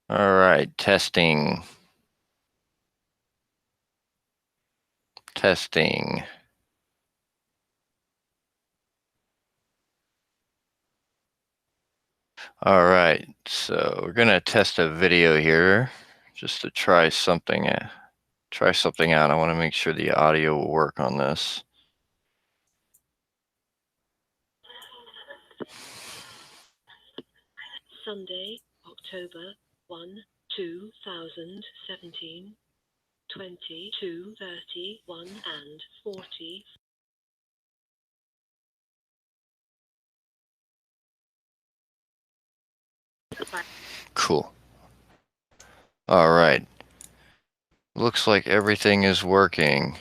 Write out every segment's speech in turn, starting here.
All right, testing. Testing. All right, so we're gonna test a video here just to try something. Try something out. I want to make sure the audio will work on this. Sunday, October 1, 2017, 22:31 and 40. Cool. All right. Looks like everything is working.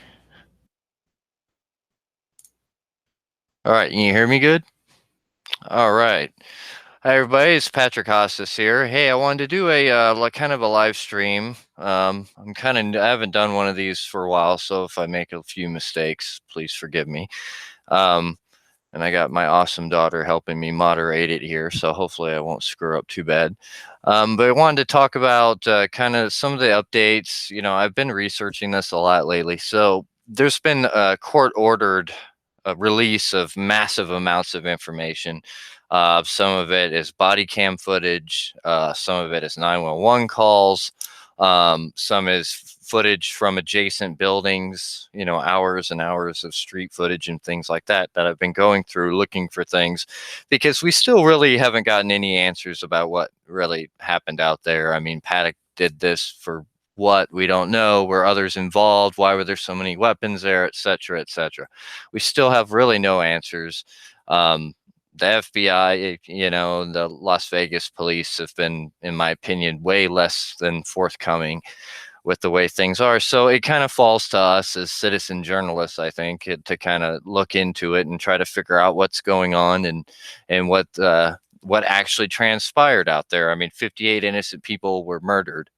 All right, can you hear me good? All right. Hi everybody, it's Patrick Hostis here. Hey, I wanted to do a kind of a live stream. I haven't done one of these for a while, so if I make a few mistakes, please forgive me. And I got my awesome daughter helping me moderate it here, so hopefully I won't screw up too bad. But I wanted to talk about kind of some of the updates. I've been researching this a lot lately. So there's been a court-ordered release of massive amounts of information. Some of it is body cam footage. Some of it is 911 calls. Some is footage from adjacent buildings, hours and hours of street footage and things like that I've been going through looking for things, because we still really haven't gotten any answers about what really happened out there. I mean, Paddock did this for what? We don't know. Were others involved? Why were there so many weapons there, et cetera, et cetera? We still have really no answers. The FBI, the Las Vegas police have been, in my opinion, way less than forthcoming with the way things are. So it kind of falls to us as citizen journalists, I think, to kind of look into it and try to figure out what's going on and what actually transpired out there. I mean, 58 innocent people were murdered,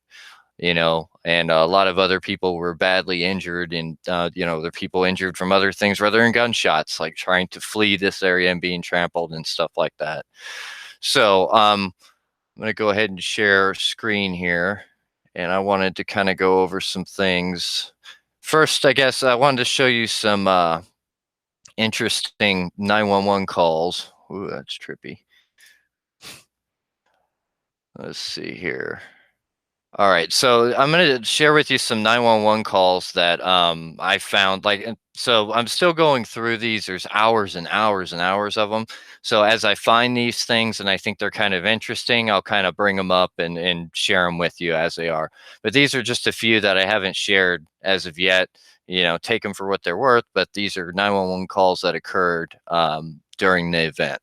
and a lot of other people were badly injured, and there are people injured from other things rather than gunshots, like trying to flee this area and being trampled and stuff like that. So I'm going to go ahead and share screen here, and I wanted to kind of go over some things. First, I guess I wanted to show you some interesting 911 calls. Ooh, that's trippy. Let's see here. All right, so I'm going to share with you some 911 calls that I found. So I'm still going through these. There's hours and hours and hours of them. So as I find these things and I think they're kind of interesting, I'll kind of bring them up and share them with you as they are. But these are just a few that I haven't shared as of yet. Take them for what they're worth. But these are 911 calls that occurred during the event.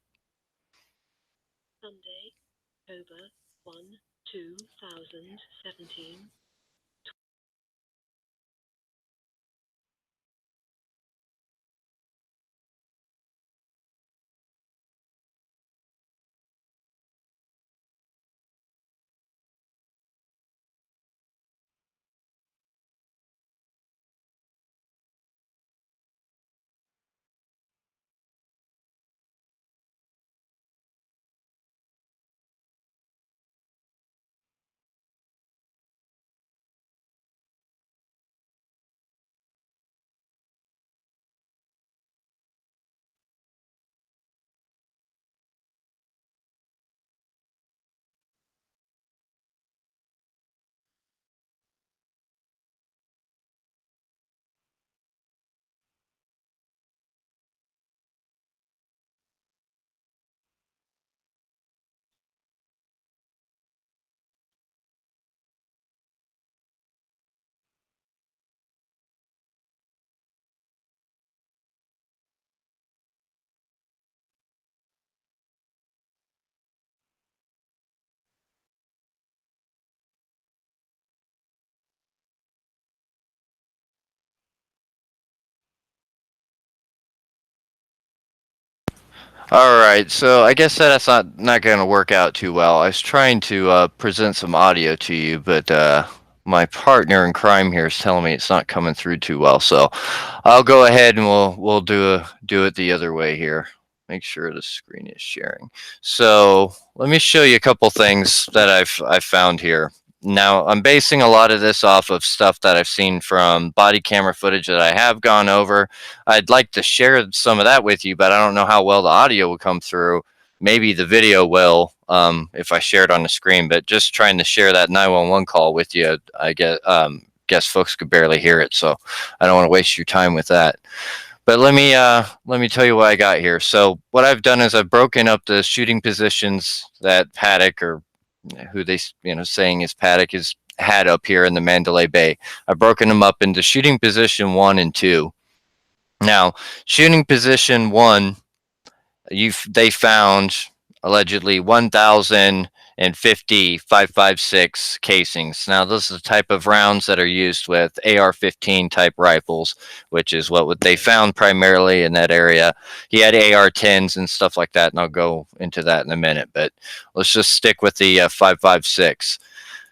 Sunday, October 1, 2017. All right, so I guess that's not going to work out too well. I was trying to present some audio to you, but my partner in crime here is telling me it's not coming through too well. So I'll go ahead and we'll do it the other way here. make sure the screen is sharing. So let me show you a couple things that I've found here. Now, I'm basing a lot of this off of stuff that I've seen from body camera footage that I have gone over. I'd like to share some of that with you, but I don't know how well the audio will come through. Maybe the video will if I share it on the screen, but just trying to share that 911 call with you, I guess folks could barely hear it, so I don't want to waste your time with that. But let me tell you what I got here. So what I've done is I've broken up the shooting positions that Paddock, or who they saying is Paddock, is had up here in the Mandalay Bay. I've broken them up into shooting position 1 and 2. Now, shooting position 1, they found allegedly 1,050 5.56 casings. Now, this is the type of rounds that are used with AR-15 type rifles, which is what they found primarily in that area. He had AR-10s and stuff like that, and I'll go into that in a minute, but let's just stick with the 5.56.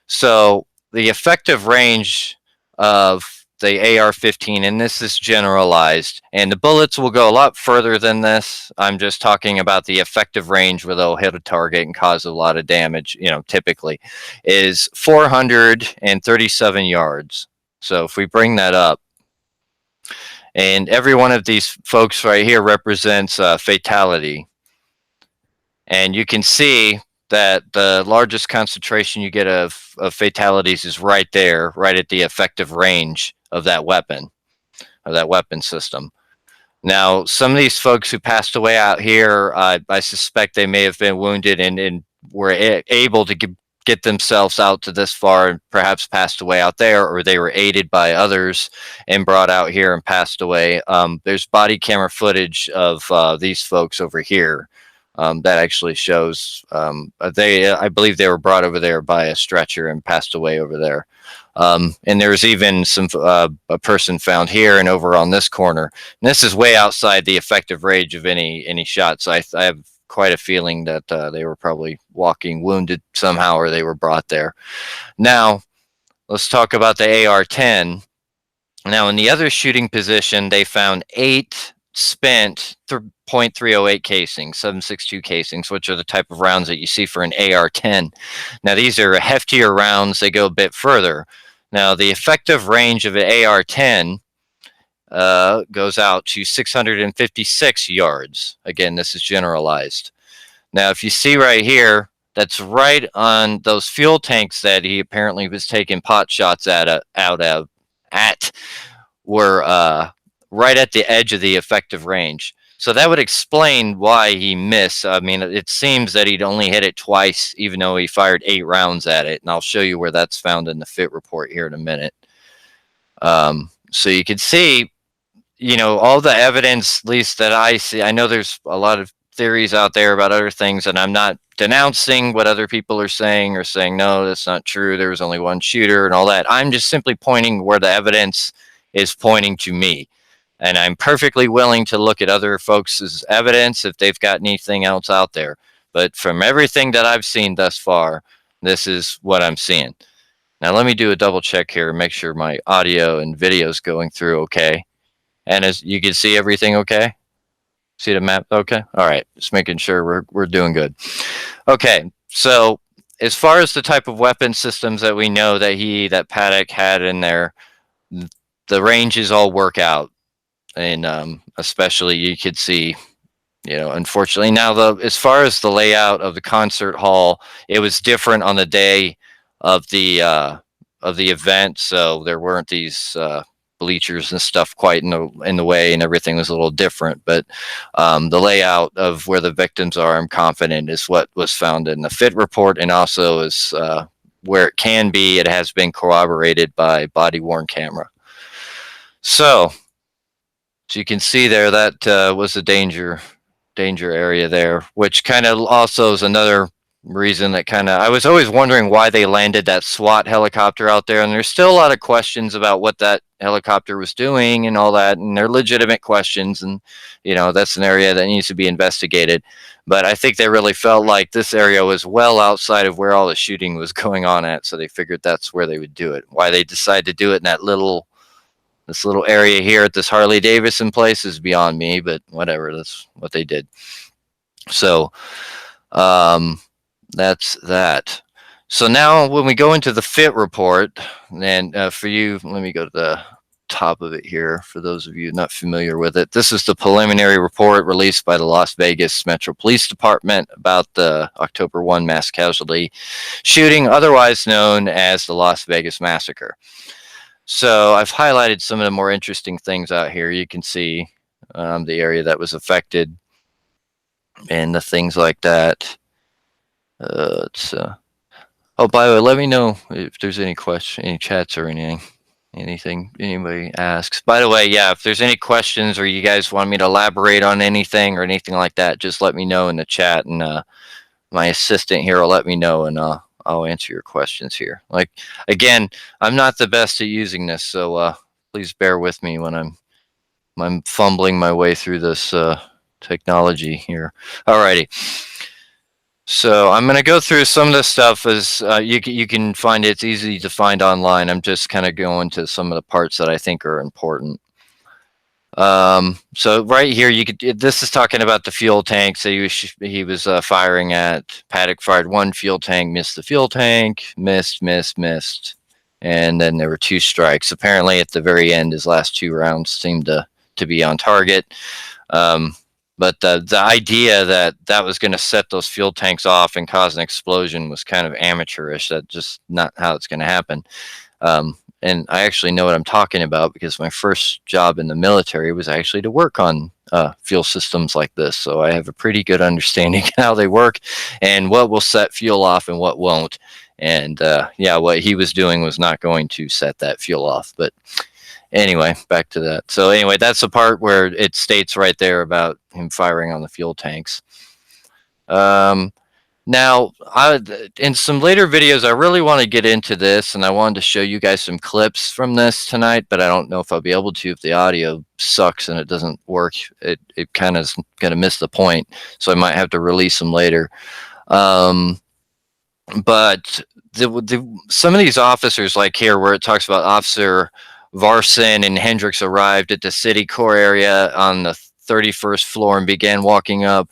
So the effective range of the AR-15, and this is generalized, and the bullets will go a lot further than this. I'm just talking about the effective range where they'll hit a target and cause a lot of damage, typically, is 437 yards. So if we bring that up, and every one of these folks right here represents a fatality. And you can see that the largest concentration you get of fatalities is right there, right at the effective range of that weapon system. Now, some of these folks who passed away out here, I suspect they may have been wounded and were able to get themselves out to this far and perhaps passed away out there, or they were aided by others and brought out here and passed away. There's body camera footage of these folks over here. That actually shows I believe they were brought over there by a stretcher and passed away over there. And there's even a person found here and over on this corner. And this is way outside the effective range of any shots. I have quite a feeling that they were probably walking wounded somehow, or they were brought there. Now, let's talk about the AR-10. Now, in the other shooting position, they found 8 spent .308 casings, 7.62 casings, which are the type of rounds that you see for an AR-10. Now, these are heftier rounds. They go a bit further. Now, the effective range of an AR-10 goes out to 656 yards. Again, this is generalized. Now, if you see right here, that's right on those fuel tanks that he apparently was taking pot shots at were right at the edge of the effective range. So that would explain why he missed. I mean, it seems that he'd only hit it twice, even though he fired 8 rounds at it. And I'll show you where that's found in the FIT report here in a minute. So you can see, all the evidence, at least that I see. I know there's a lot of theories out there about other things, and I'm not denouncing what other people are saying or saying, no, that's not true, there was only one shooter and all that. I'm just simply pointing where the evidence is pointing to me. And I'm perfectly willing to look at other folks' evidence if they've got anything else out there. But from everything that I've seen thus far, this is what I'm seeing. Now, let me do a double check here and make sure my audio and video is going through okay. And as you can see everything okay? See the map okay? All right, just making sure we're doing good. Okay, so as far as the type of weapon systems that we know that Paddock had in there, the ranges all work out. And especially you could see, unfortunately now as far as the layout of the concert hall, it was different on the day of the event, so there weren't these bleachers and stuff quite in the way, and everything was a little different. But the layout of where the victims are, I'm confident, is what was found in the FIT report, and also is where it can be. It has been corroborated by body-worn camera. So you can see there that was a danger area there, which kind of also is another reason that I was always wondering why they landed that SWAT helicopter out there. And there's still a lot of questions about what that helicopter was doing and all that, and they're legitimate questions, and that's an area that needs to be investigated. But I think they really felt like this area was well outside of where all the shooting was going on at, so they figured that's where they would do it. Why they decided to do it in this little area here at this Harley Davidson place is beyond me, but whatever, that's what they did. So that's that. So now when we go into the fit report, and for you, let me go to the top of it here for those of you not familiar with it. This is the preliminary report released by the Las Vegas Metro Police Department about the October 1 mass casualty shooting, otherwise known as the Las Vegas Massacre. So I've highlighted some of the more interesting things out here. You can see the area that was affected and the things like that. It's Oh, by the way, let me know if there's any question, any chats or anything anybody asks. By the way, yeah, if there's any questions or you guys want me to elaborate on anything or anything like that, just let me know in the chat, and my assistant here will let me know, and I'll answer your questions here. Like, again, I'm not the best at using this, so please bear with me when I'm fumbling my way through this technology here. Alrighty. So I'm going to go through some of the stuff as you can find it. It's easy to find online. I'm just kind of going to some of the parts that I think are important. So right here, this is talking about the fuel tanks that he was firing at. Paddock fired one fuel tank, missed the fuel tank, missed, and then there were two strikes. Apparently, at the very end, his last two rounds seemed to be on target. But the idea that was going to set those fuel tanks off and cause an explosion was kind of amateurish. That's just not how it's going to happen. And I actually know what I'm talking about because my first job in the military was actually to work on fuel systems like this. So I have a pretty good understanding how they work and what will set fuel off and what won't. And yeah, what he was doing was not going to set that fuel off. But anyway, back to that. So anyway, that's the part where it states right there about him firing on the fuel tanks. Now, in some later videos, I really want to get into this, and I wanted to show you guys some clips from this tonight, but I don't know if I'll be able to if the audio sucks and it doesn't work. It kind of is going to miss the point, so I might have to release them later. But some of these officers, like here, where it talks about Officer Varson and Hendricks arrived at the city core area on the 31st floor and began walking up.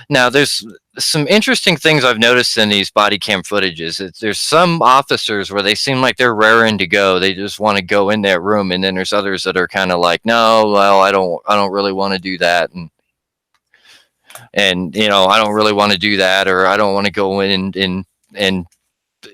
Now, there's some interesting things I've noticed in these body cam footages. There's some officers where they seem like they're raring to go. They just want to go in that room, and then there's others that are kind of like, no, well, I don't really want to do that, and I don't really want to do that, or I don't want to go in and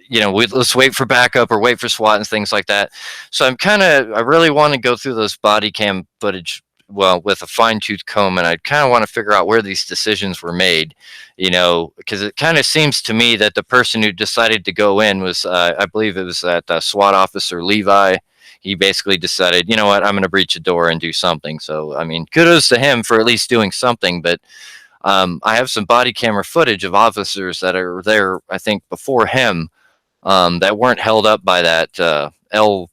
let's wait for backup or wait for SWAT and things like that. So I really want to go through those body cam footage, well, with a fine-tooth comb, and I kind of want to figure out where these decisions were made, because it kind of seems to me that the person who decided to go in was, I believe it was that SWAT officer Levi. He basically decided, you know what, I'm going to breach a door and do something. So, I mean, kudos to him for at least doing something, but I have some body camera footage of officers that are there, I think, before him, that weren't held up by that L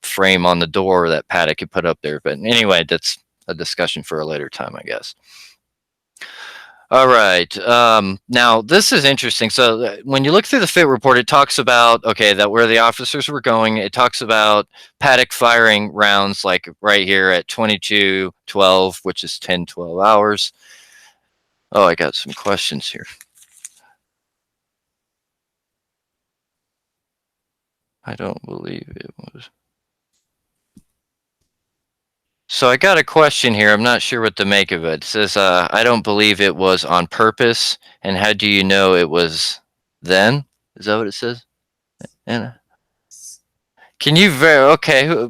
frame on the door that Paddock had put up there. But anyway, that's a discussion for a later time, I guess. All right. Now, this is interesting. So when you look through the FIT report, it talks about, okay, that where the officers were going. It talks about Paddock firing rounds like right here at 22:12, which is 10-12 hours. Oh, I got some questions here. I don't believe it was. So I got a question here. I'm not sure what to make of it. It says, I don't believe it was on purpose. And how do you know it was then? Is that what it says? And can you okay,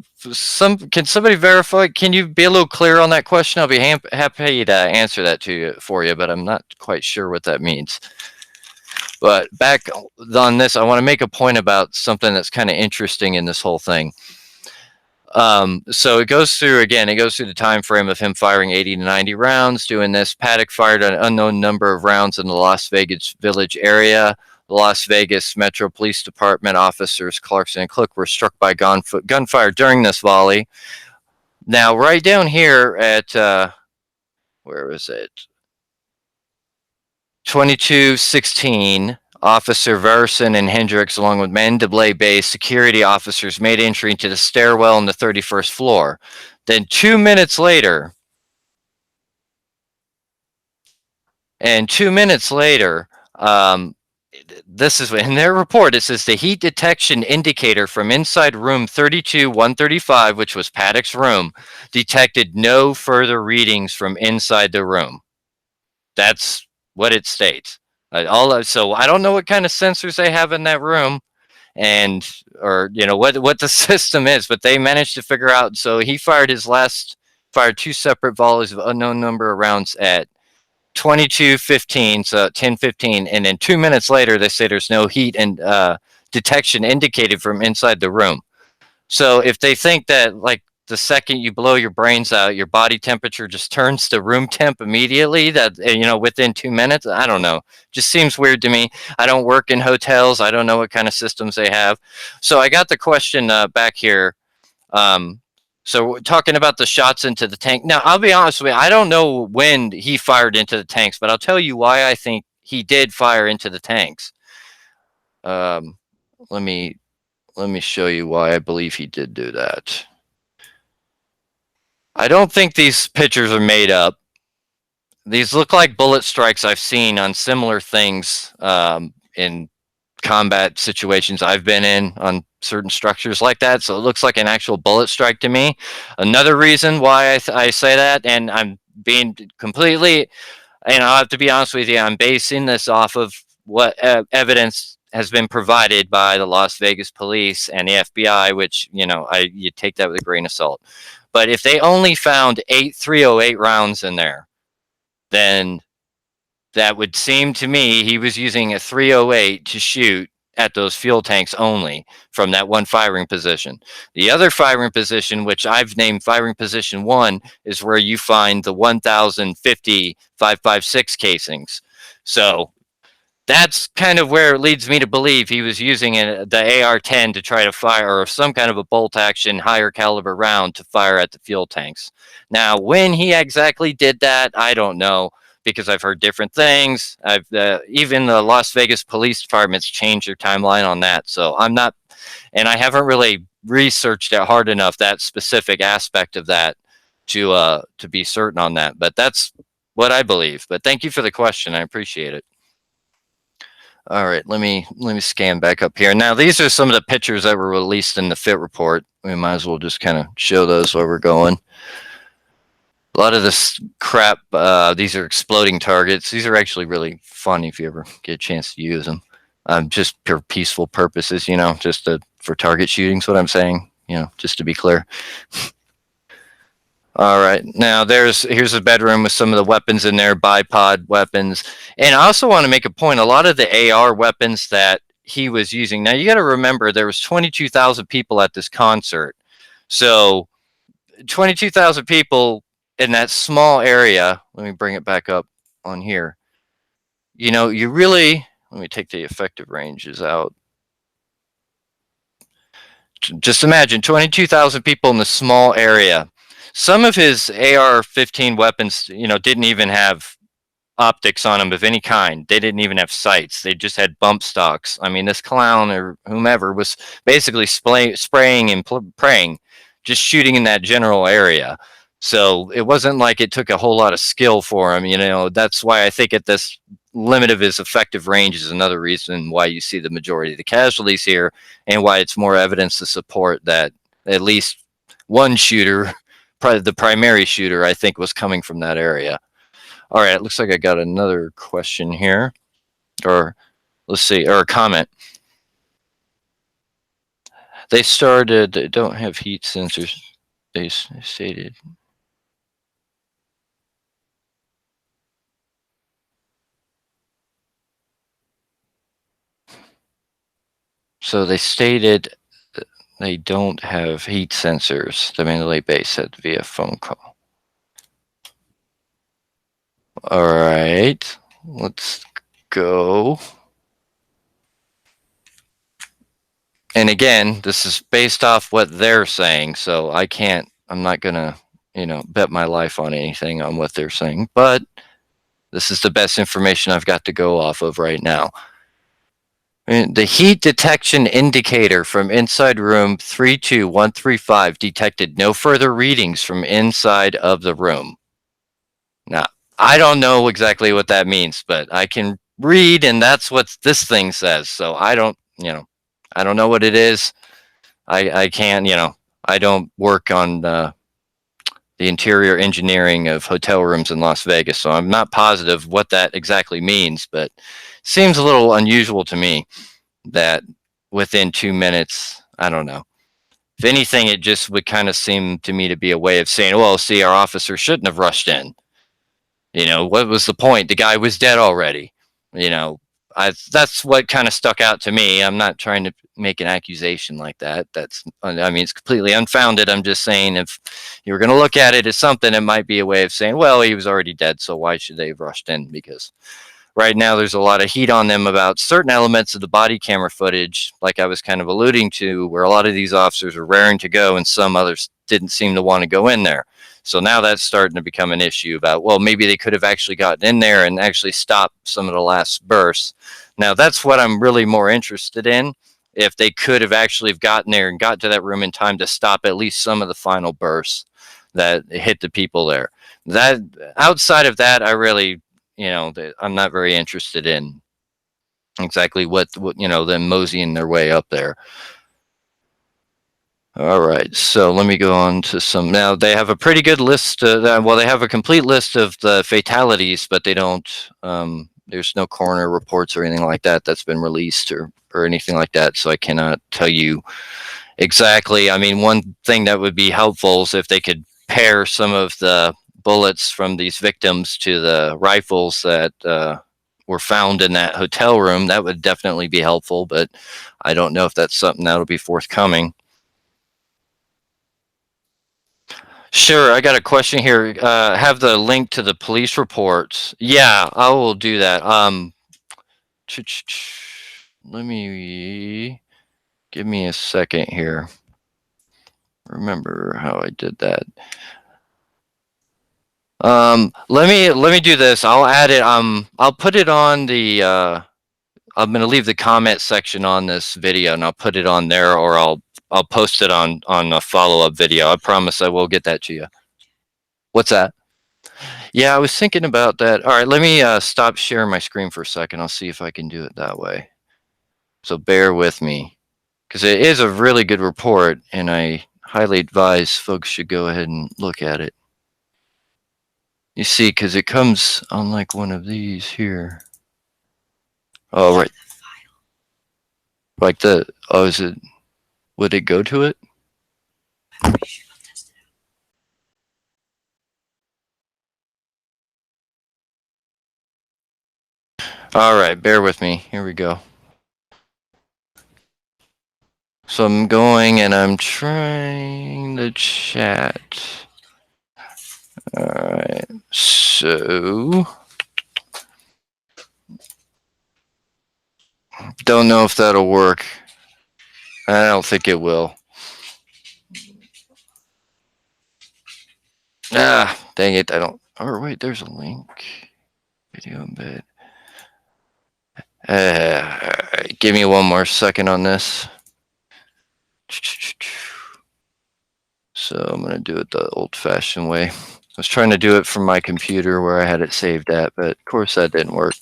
can somebody verify? Can you be a little clearer on that question? I'll be happy to answer that for you, but I'm not quite sure what that means. But back on this, I want to make a point about something that's kind of interesting in this whole thing. So it goes through the time frame of him firing 80 to 90 rounds. Doing this, Paddock fired an unknown number of rounds in the Las Vegas Village area. The Las Vegas Metro Police Department officers Clarkson and Cook were struck by gunfire during this volley. Now, right down here at where was it? 22:16. Officer Verson and Hendricks, along with Mandalay Bay security officers, made entry into the stairwell on the 31st floor. Then 2 minutes later, And 2 minutes later, this is in their report. It says the heat detection indicator from inside room 32-135, which was Paddock's room, detected no further readings from inside the room. That's what it states. So I don't know what kind of sensors they have in that room, and or what the system is, but they managed to figure out. So he fired two separate volleys of unknown number of rounds at 22:15, so 10:15, and then 2 minutes later they say there's no heat and detection indicated from inside the room. So if they think that, like, the second you blow your brains out, your body temperature just turns to room temp immediately, that within 2 minutes, I don't know, just seems weird to me. I don't work in hotels. I don't know what kind of systems they have. So I got the question back here. So we're talking about the shots into the tank. Now, I'll be honest with you, I don't know when he fired into the tanks, but I'll tell you why I think he did fire into the tanks. Um, let me show you why I believe he did do that. I don't think these pictures are made up. These look like bullet strikes I've seen on similar things in combat situations I've been in on certain structures like that. So it looks like an actual bullet strike to me. Another reason why I say that, and I'm being completely, and I'll have to be honest with you, I'm basing this off of what evidence has been provided by the Las Vegas police and the FBI, which, you take that with a grain of salt. But if they only found 308 rounds in there, then that would seem to me he was using a 308 to shoot at those fuel tanks only from that one firing position. The other firing position, which I've named firing position 1, is where you find the 1050 5.56 casings. So that's kind of where it leads me to believe he was using the AR-10 to try to fire, or some kind of a bolt action higher caliber round to fire at the fuel tanks. Now, when he exactly did that, I don't know, because I've heard different things. Even the Las Vegas Police Department's changed their timeline on that. So I'm not, and I haven't really researched it hard enough, that specific aspect of that, to be certain on that. But that's what I believe. But thank you for the question. I appreciate it. All right, let me scan back up here. Now, these are some of the pictures that were released in the FIT report. We might as well just kind of show those while we're going. A lot of this crap, these are exploding targets. These are actually really fun if you ever get a chance to use them. Just for peaceful purposes, just for target shooting is what I'm saying, just to be clear. All right, now here's a bedroom with some of the weapons in there, bipod weapons. And I also want to make a point, a lot of the AR weapons that he was using. Now, you got to remember, there was 22,000 people at this concert. So 22,000 people in that small area. Let me bring it back up on here. You really, let me take the effective ranges out. Just imagine 22,000 people in the small area. Some of his AR-15 weapons, didn't even have optics on them of any kind. They didn't even have sights. They just had bump stocks. I mean, this clown or whomever was basically spraying and praying, just shooting in that general area. So it wasn't like it took a whole lot of skill for him. That's why I think at this limit of his effective range is another reason why you see the majority of the casualties here, and why it's more evidence to support that at least one shooter, probably the primary shooter, I think, was coming from that area. All right, it looks like I got another question here, or let's see, or a comment. They don't have heat sensors, they stated. So they stated they don't have heat sensors, the Mandalay Bay said via phone call. All right, let's go. And again, this is based off what they're saying, so I'm not gonna, bet my life on anything on what they're saying, but this is the best information I've got to go off of right now. The heat detection indicator from inside room 32135 detected no further readings from inside of the room. Now, I don't know exactly what that means, but I can read, and that's what this thing says. So I don't, I don't know what it is. I can't, I don't work on the interior engineering of hotel rooms in Las Vegas, so I'm not positive what that exactly means, but seems a little unusual to me that within 2 minutes, I don't know. If anything, it just would kind of seem to me to be a way of saying, well, see, our officer shouldn't have rushed in. What was the point? The guy was dead already. You know, that's what kind of stuck out to me. I'm not trying to make an accusation like that. I mean, it's completely unfounded. I'm just saying if you were going to look at it as something, it might be a way of saying, well, he was already dead, so why should they have rushed in? Because right now there's a lot of heat on them about certain elements of the body camera footage, like I was kind of alluding to, where a lot of these officers are raring to go and some others didn't seem to want to go in there. So now that's starting to become an issue about, well, maybe they could have actually gotten in there and actually stopped some of the last bursts. Now that's what I'm really more interested in. If they could have actually gotten there and got to that room in time to stop at least some of the final bursts that hit the people there. That outside of that, I really, I'm not very interested in exactly what them moseying their way up there. All right, so let me go on to some. Now they have a pretty good list. Well, they have a complete list of the fatalities, but they don't. There's no coroner reports or anything like that that's been released or anything like that. So I cannot tell you exactly. I mean, one thing that would be helpful is if they could pair some of the bullets from these victims to the rifles that were found in that hotel room. That would definitely be helpful, but I don't know if that's something that'll be forthcoming. Sure, I got a question here. Have the link to the police reports. Yeah, I will do that. Let me give me a second here. Remember how I did that. Let me do this. I'll add it. I'll put it on the. I'm gonna leave the comment section on this video, and I'll put it on there, or I'll post it on a follow up video. I promise I will get that to you. What's that? Yeah, I was thinking about that. All right, let me stop sharing my screen for a second. I'll see if I can do it that way. So bear with me, because it is a really good report, and I highly advise folks should go ahead and look at it. You see, because it comes on like one of these here. Oh, right. Like oh, is it, would it go to it? All right, bear with me. Here we go. So I'm going and I'm trying to chat. All right, so don't know if that'll work. I don't think it will. Ah, dang it, I don't. Oh, wait, there's a link. Video embed. Give me one more second on this. So I'm going to do it the old-fashioned way. I was trying to do it from my computer where I had it saved at, but of course that didn't work.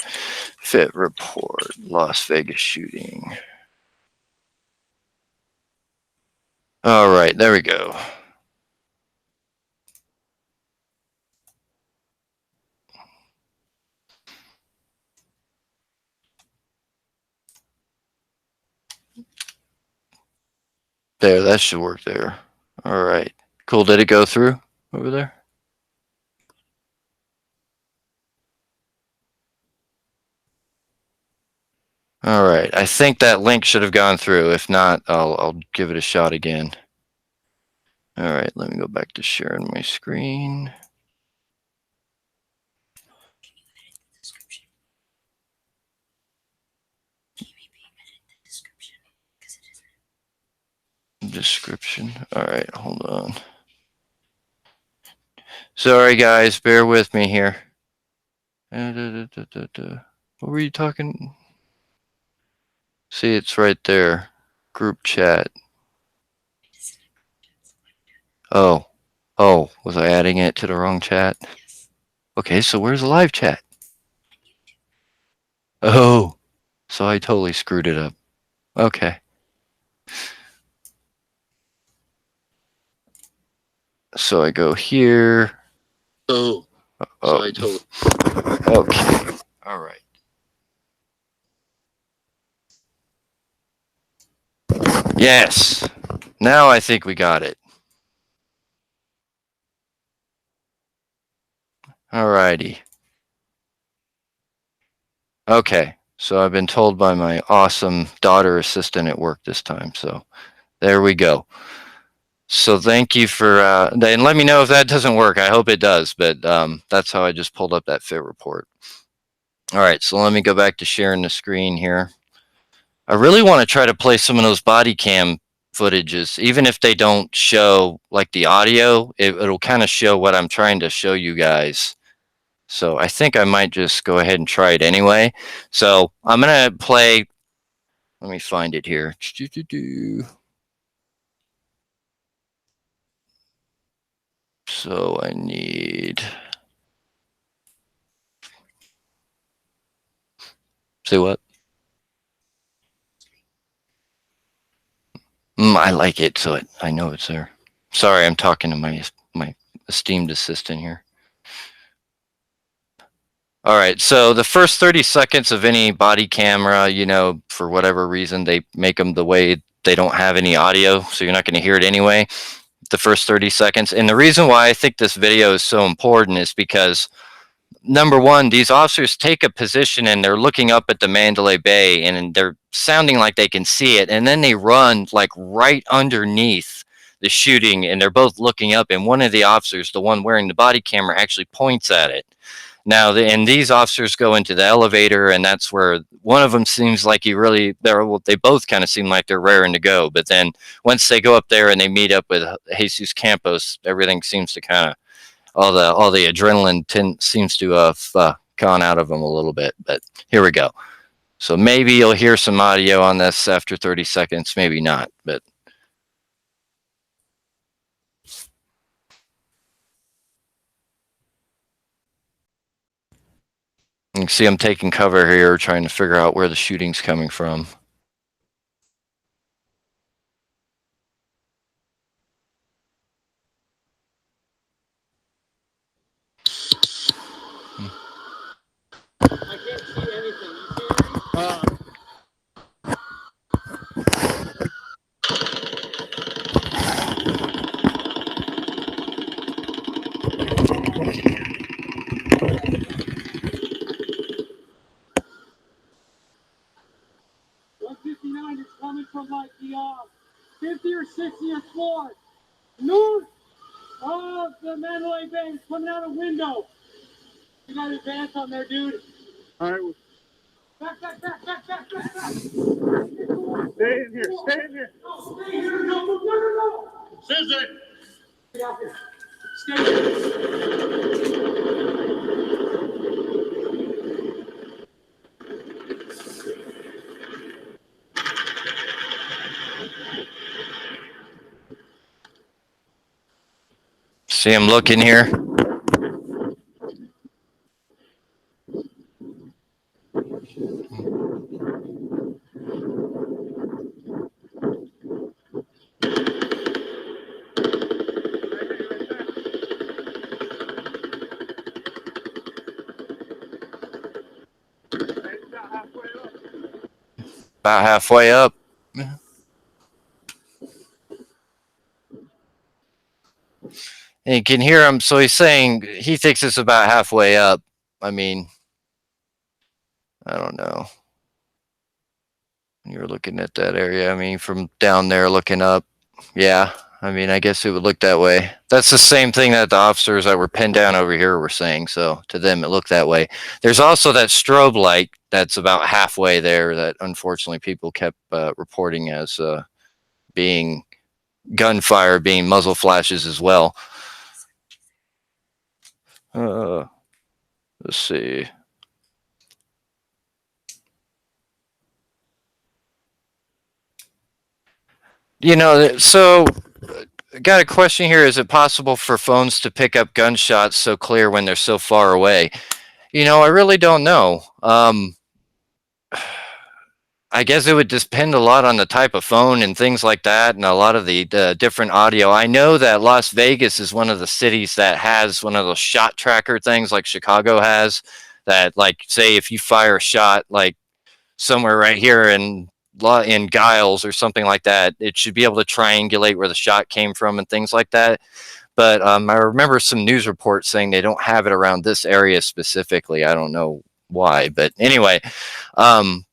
Fit report, Las Vegas shooting. All right, there we go. There, that should work there. All right, cool. Did it go through over there? All right, I think that link should have gone through. If not, I'll give it a shot again. All right, let me go back to sharing my screen. Description. All right, hold on. Sorry, guys, bear with me here. What were you talking? See, it's right there. Group chat. Oh, was I adding it to the wrong chat? Okay, so where's the live chat? Oh, so I totally screwed it up. Okay. So I go here. Oh, Oh. so I totally. Okay. All right. Yes. Now I think we got it. Alrighty. Okay. So I've been told by my awesome daughter assistant at work this time. So there we go. So thank you for and let me know if that doesn't work. I hope it does, but that's how I just pulled up that fit report. All right, so let me go back to sharing the screen here. I really want to try to play some of those body cam footages, even if they don't show like the audio, it'll kind of show what I'm trying to show you guys. So I think I might just go ahead and try it anyway. So I'm gonna play. Let me find it here. So I need. Say what? I like it, so I know it's there. Sorry, I'm talking to my esteemed assistant here. All right, so the first 30 seconds of any body camera, you know, for whatever reason, they make them the way they don't have any audio, so you're not going to hear it anyway. The first 30 seconds. And the reason why I think this video is so important is because number one, these officers take a position and they're looking up at the Mandalay Bay and they're sounding like they can see it. And then they run like right underneath the shooting and they're both looking up. And one of the officers, the one wearing the body camera, actually points at it. Now, and these officers go into the elevator, and that's where one of them seems like they both kind of seem like they're raring to go. But then once they go up there and they meet up with Jesus Campos, everything seems to kind of all the adrenaline seems to have gone out of them a little bit. But here we go. So maybe you'll hear some audio on this after 30 seconds, maybe not. But you can see I'm taking cover here, trying to figure out where the shooting's coming from. I can't see anything. You see anything? '59 is coming from like the 50 or 60th floor, north of the Mandalay Bay. It's coming out a window. You got advance on there, dude. All right. Back, back, back, back, back, back, back. Stay in here. Stay in here. No, stay here. No, no, no, no. Scissor. Get out here. Stay here. See him looking here. About halfway up. And you can hear him. So he's saying he thinks it's about halfway up. I mean, I don't know. You're looking at that area. I mean, from down there looking up. Yeah. I mean, I guess it would look that way. That's the same thing that the officers that were pinned down over here were saying. So to them, it looked that way. There's also that strobe light that's about halfway there that unfortunately people kept reporting as being gunfire, being muzzle flashes as well. Let's see. You know, so got a question here. Is it possible for phones to pick up gunshots so clear when they're so far away? I really don't know. I guess it would depend a lot on the type of phone and things like that, and a lot of the different audio. I know that Las Vegas is one of the cities that has one of those shot tracker things like Chicago has, that, like, say if you fire a shot like somewhere right here in Giles or something like that, it should be able to triangulate where the shot came from and things like that. But I remember some news reports saying they don't have it around this area specifically. I don't know why, but anyway, um,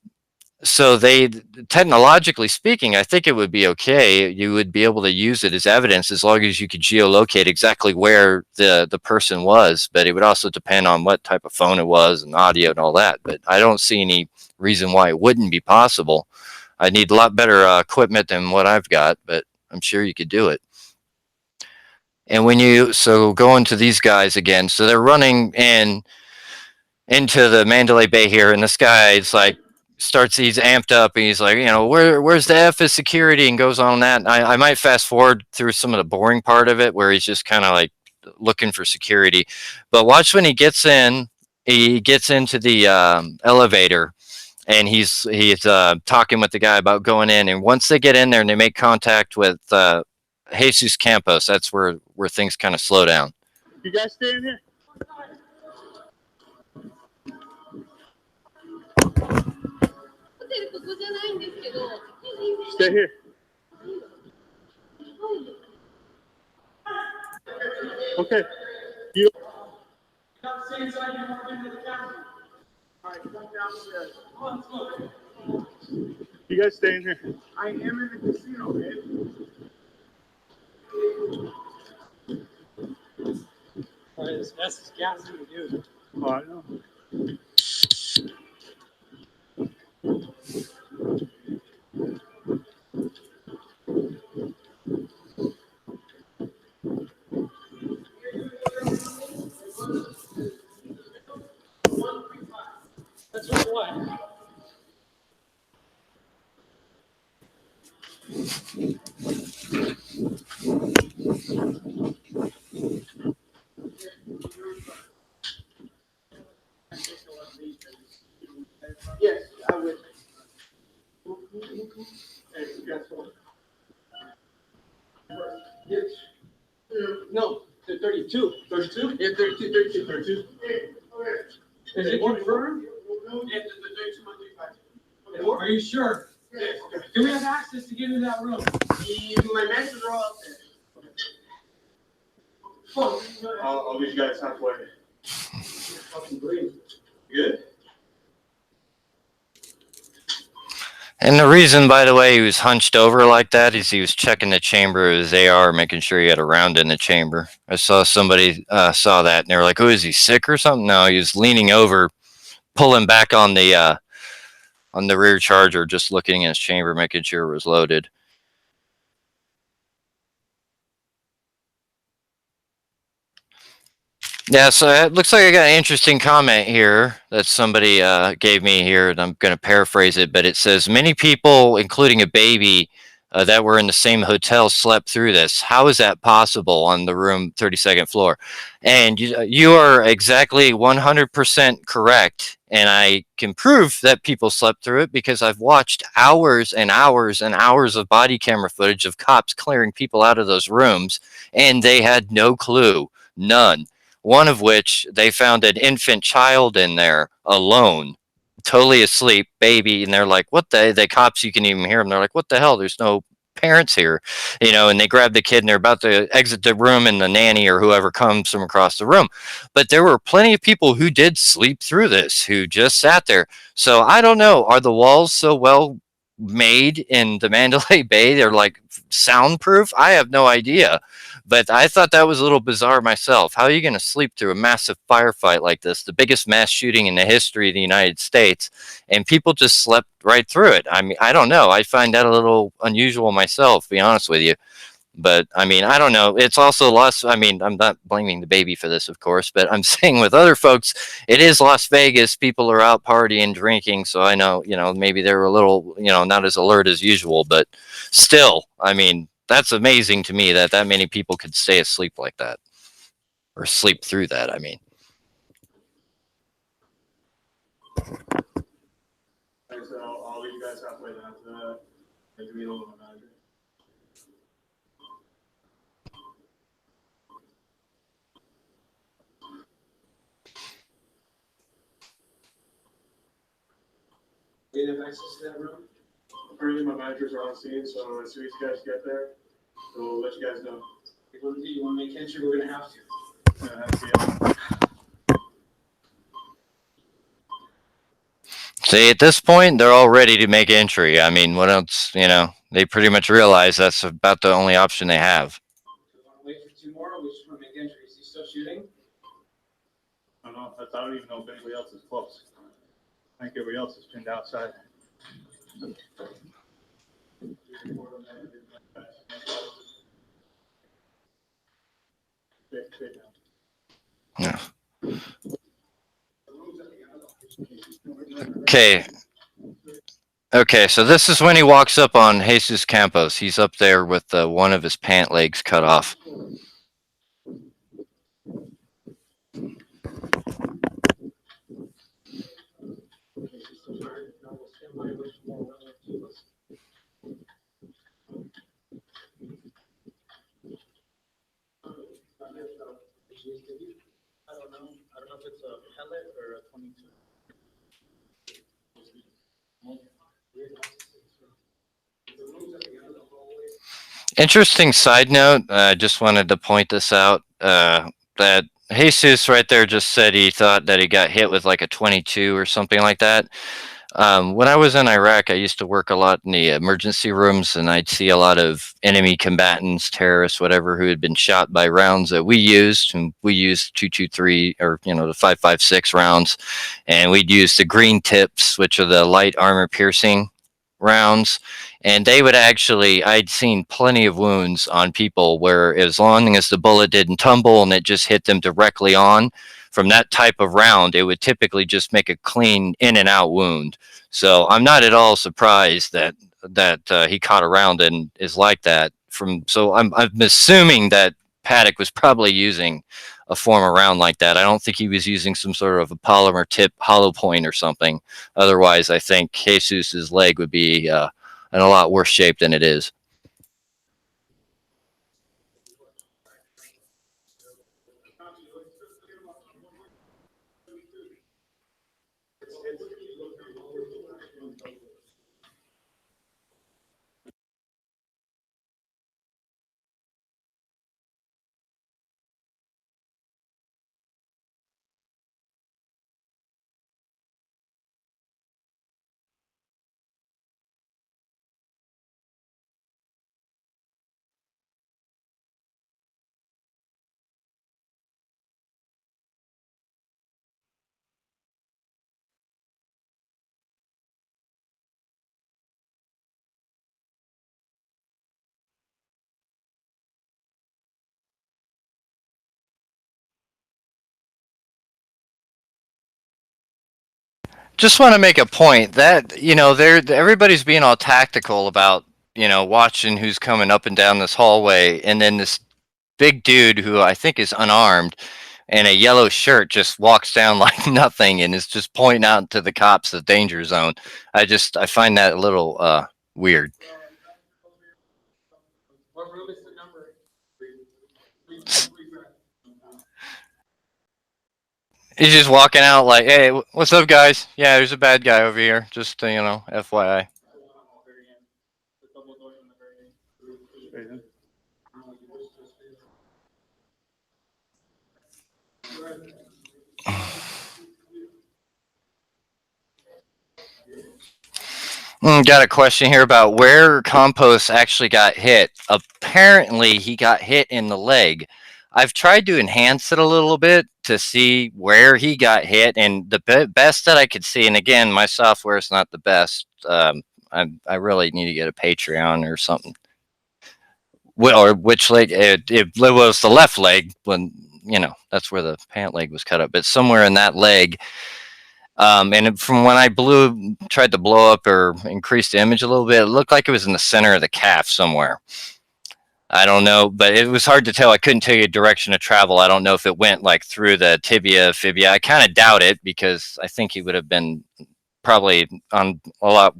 so they, technologically speaking, I think it would be okay. You would be able to use it as evidence as long as you could geolocate exactly where the person was. But it would also depend on what type of phone it was and audio and all that. But I don't see any reason why it wouldn't be possible. I need a lot better equipment than what I've got, but I'm sure you could do it. And when you, so going to these guys again, so they're running into the Mandalay Bay here, and this guy is like, he's amped up, and he's like, where's the F is security, and goes on that. I might fast forward through some of the boring part of it where he's just kind of like looking for security. But watch when he gets into the elevator, and he's talking with the guy about going in. And once they get in there and they make contact with Jesus Campos, that's where things kind of slow down. You guys stay in here. Stay here. Okay. You stay inside, you walk into the cabin. All right, come downstairs. Come on, let's go. You guys stay in here. I am in the casino, man. All right, that's as gas as we do. Oh, I know. That's what. Yes, I would. Yes. No, the 32. 32? Yeah, 32, 32, 32. Is it confirmed? Yes, the 32. Are you sure? Yes. Do we have access to get into that room? My masters are all up there. I'll leave you guys halfway. Fucking breathe. Good? And the reason, by the way, he was hunched over like that is he was checking the chamber of his AR, making sure he had a round in the chamber. I saw somebody saw that, and they were like, "Oh, is he sick or something?" No, he was leaning over, pulling back on the rear charger, just looking in his chamber, making sure it was loaded. Yeah, so it looks like I got an interesting comment here that somebody gave me here, and I'm going to paraphrase it, but it says, many people, including a baby, that were in the same hotel slept through this. How is that possible on the room 32nd floor? And you are exactly 100% correct, and I can prove that people slept through it because I've watched hours and hours and hours of body camera footage of cops clearing people out of those rooms, and they had no clue. None. One of which they found an infant child in there alone, totally asleep, baby, and they're like, what the cops, you can even hear them, they're like, what the hell, there's no parents here, and they grab the kid and they're about to exit the room, and the nanny or whoever comes from across the room. But there were plenty of people who did sleep through this, who just sat there. So I don't know, are the walls so well made in the Mandalay Bay, they're like soundproof? I have no idea. But I thought that was a little bizarre myself. How are you going to sleep through a massive firefight like this, the biggest mass shooting in the history of the United States, and people just slept right through it? I mean, I don't know. I find that a little unusual myself, to be honest with you. But I mean, I don't know. It's also Las. I mean, I'm not blaming the baby for this, of course, but I'm saying with other folks, it is Las Vegas. People are out partying, drinking. So I know, maybe they're a little, not as alert as usual, but still, I mean, that's amazing to me that that many people could stay asleep like that, or sleep through that. I mean, So I'll leave you guys halfway down to the meal of my manager. You have access to that room? Apparently my managers are on scene, so as soon as you guys get there, we'll let you guys know. You want to make entry? We're going to have to. see, at this point, they're all ready to make entry. I mean, what else? You know, they pretty much realize that's about the only option they have. Do you want to wait for tomorrow? We just want to make entry. Is he still shooting? I don't know. I don't even know if anybody else is close. I think everybody else is pinned outside. Yeah. Okay. Okay, so this is when he walks up on Jesus Campos. He's up there with one of his pant legs cut off. I don't know if it's a pellet or a 22. Interesting side note. I just wanted to point this out. That Jesus right there just said he thought that he got hit with like a 22 or something like that. When I was in Iraq, I used to work a lot in the emergency rooms, and I'd see a lot of enemy combatants, terrorists, whatever, who had been shot by rounds that we used. And we used 223 or the 5.56 rounds, and we'd use the green tips, which are the light armor piercing rounds. And they would actually, I'd seen plenty of wounds on people where as long as the bullet didn't tumble and it just hit them directly on, from that type of round, it would typically just make a clean in and out wound. So I'm not at all surprised that he caught a round and is like that. So I'm assuming that Paddock was probably using a form of round like that. I don't think he was using some sort of a polymer tip hollow point or something. Otherwise, I think Jesus's leg would be in a lot worse shape than it is. Just want to make a point that everybody's being all tactical about watching who's coming up and down this hallway, and then this big dude who I think is unarmed and a yellow shirt just walks down like nothing and is just pointing out to the cops the danger zone. I find that a little weird. What room is the number? He's just walking out like, "Hey, what's up, guys? Yeah, there's a bad guy over here. Just FYI." Got a question here about where Compost actually got hit. Apparently, he got hit in the leg. I've tried to enhance it a little bit to see where he got hit, and the best that I could see, and again, my software is not the best. I really need to get a Patreon or something. Or which leg? It was the left leg when that's where the pant leg was cut up, but somewhere in that leg. And from when I tried to blow up or increase the image a little bit, it looked like it was in the center of the calf somewhere. I don't know, but it was hard to tell. I couldn't tell you direction of travel. I don't know if it went like through the tibia, fibia. I kind of doubt it because I think he would have been probably on a lot,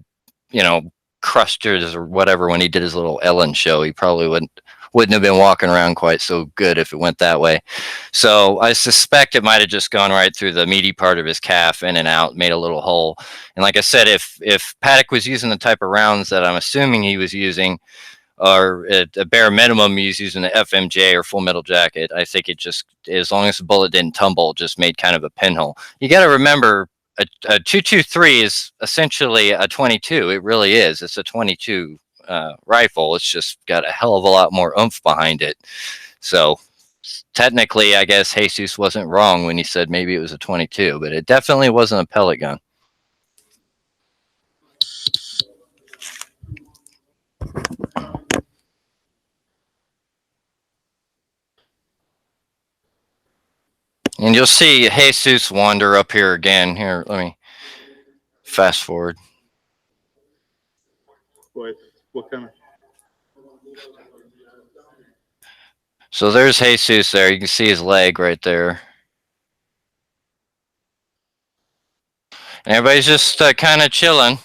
you know, crusters or whatever when he did his little Ellen show. He probably wouldn't have been walking around quite so good if it went that way. So I suspect it might have just gone right through the meaty part of his calf, in and out, made a little hole. And like I said, if Paddock was using the type of rounds that I'm assuming he was using, or at a bare minimum he's using the FMJ or Full Metal Jacket, I think it just, as long as the bullet didn't tumble, it just made kind of a pinhole. You got to remember, a 223 is essentially a 22. It really is. It's a 22 rifle. It's just got a hell of a lot more oomph behind it. So technically, I guess Jesus wasn't wrong when he said maybe it was a 22, but it definitely wasn't a pellet gun. And you'll see Jesus wander up here again. Here, let me fast forward. What kind of? So there's Jesus there. You can see his leg right there. And everybody's just kind of chilling.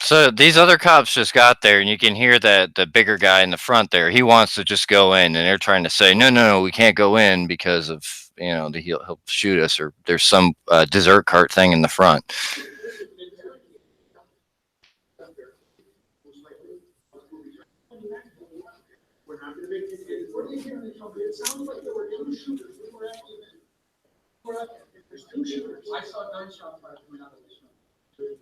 So these other cops just got there, and you can hear that the bigger guy in the front there, he wants to just go in, and they're trying to say, no, we can't go in because of, he'll shoot us, or there's some dessert cart thing in the front. I saw gunshots coming out of this room.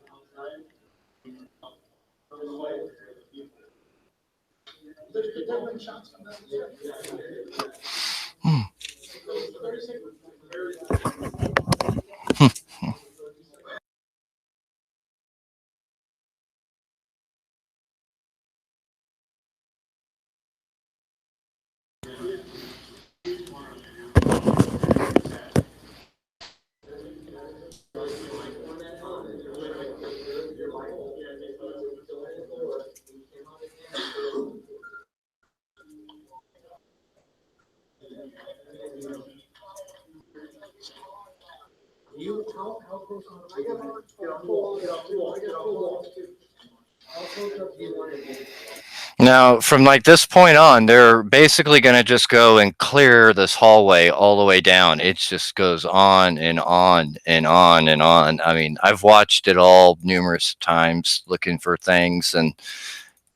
Now, from like this point on, they're basically going to just go and clear this hallway all the way down. It just goes on and on and on and on. I mean, I've watched it all numerous times looking for things, and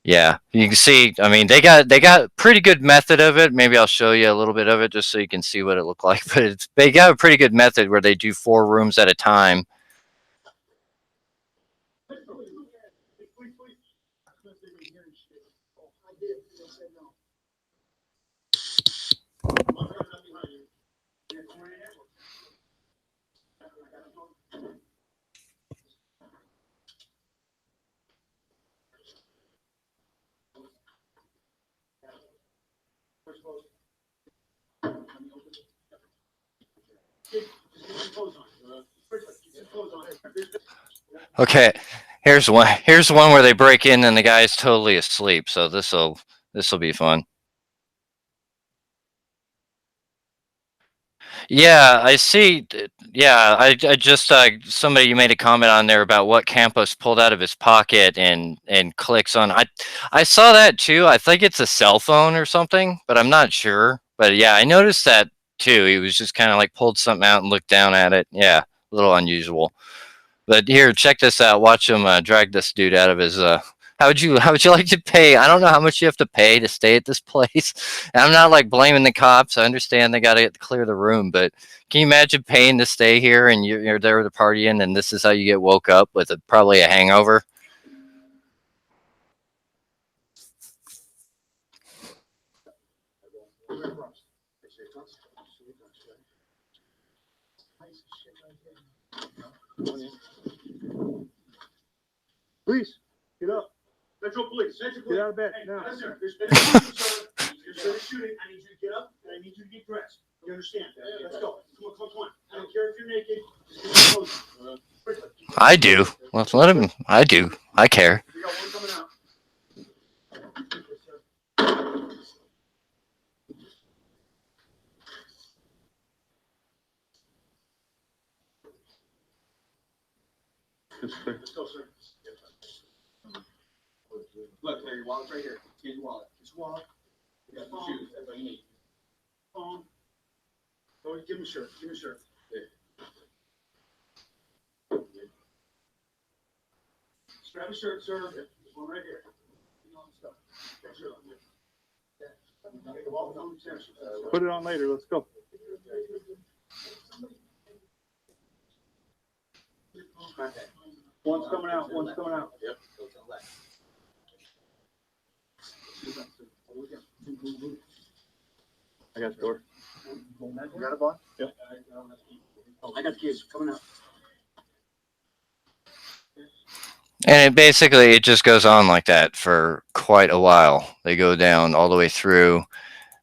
yeah, you can see. I mean, they got pretty good method of it. Maybe I'll show you a little bit of it just so you can see what it looked like. But they got a pretty good method where they do 4 rooms at a time. Okay, here's one. Here's one where they break in and the guy's totally asleep. So this'll be fun. Yeah, I see. Yeah, I just somebody you made a comment on there about what Campos pulled out of his pocket and clicks on. I saw that too. I think it's a cell phone or something, but I'm not sure. But yeah, I noticed that too. He was just kind of like pulled something out and looked down at it. Yeah, a little unusual. But here, check this out. Watch him drag this dude out of his. How would you like to pay? I don't know how much you have to pay to stay at this place. And I'm not like blaming the cops. I understand they got to clear the room, but can you imagine paying to stay here and you're there to partying and this is how you get woke up with probably a hangover? Please, get up. Central Police. Get out of bed now. Yes, sir. There's been a shooting, sir. There's been a shooting. I need you to get up and I need you to get dressed. You understand? Let's go. Come on. I don't care if you're naked. Just get your clothes on. Quickly. I do. Let's let him. I do. I care. We got one coming out. Let's go, sir. Look, there, your wallet's right here. Here's your wallet. Here's your wallet. You got some shoes. That's all you need. Phone. Oh, give him a shirt. Give him a shirt. There. Just grab a shirt, sir. This one right here. You know, stuff. That shirt on there. Put it on later. Let's go. One's coming out. One's coming out. Yep. I got the door. You got it, boss? Yep. I got the keys. Coming out. And it just goes on like that for quite a while. They go down all the way through.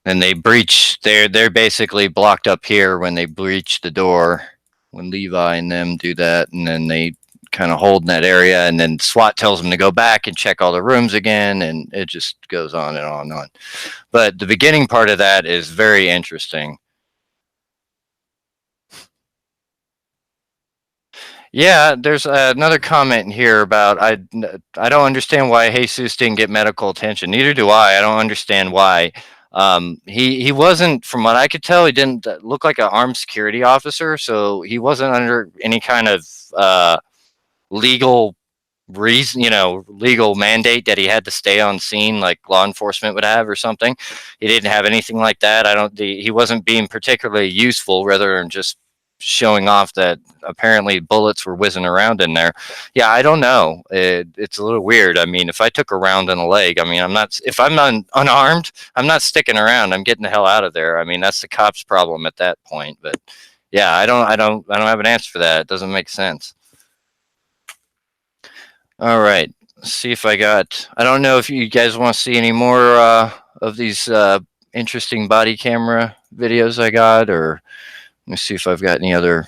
Then they breach. They're basically blocked up here when they breach the door. When Levi and them do that, and then they kind of hold in that area, and then SWAT tells them to go back and check all the rooms again, and it just goes on and on and on. But the beginning part of that is very interesting. Yeah, there's another comment here about I don't understand why Jesus didn't get medical attention. Neither do I. I don't understand why. He wasn't, from what I could tell, he didn't look like an armed security officer, so he wasn't under any kind of legal reason, legal mandate that he had to stay on scene like law enforcement would have or something. He didn't have anything like that. He wasn't being particularly useful rather than just showing off that apparently bullets were whizzing around in there. Yeah, I don't know. It's a little weird. I mean, if I took a round in a leg, I mean, if I'm unarmed, I'm not sticking around. I'm getting the hell out of there. I mean, that's the cops' problem at that point. But yeah, I don't have an answer for that. It doesn't make sense. All right. Let's see if I don't know if you guys want to see any more of these interesting body camera videos I got, or let me see if I've got any other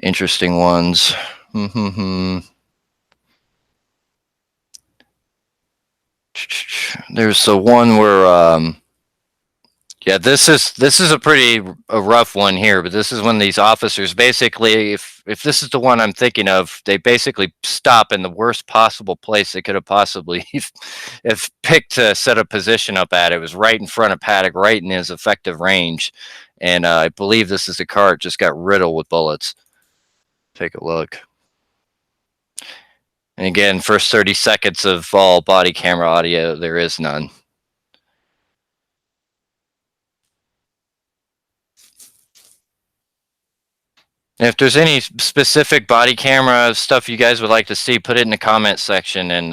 interesting ones. There's the one where yeah, this is a rough one here, but this is when these officers basically, if this is the one I'm thinking of, they basically stop in the worst possible place they could have possibly if picked to set a position up at. It was right in front of Paddock, right in his effective range, and I believe this is a car that just got riddled with bullets. Take a look. And again, first 30 seconds of all body camera audio, there is none. If there's any specific body camera stuff you guys would like to see, put it in the comment section, and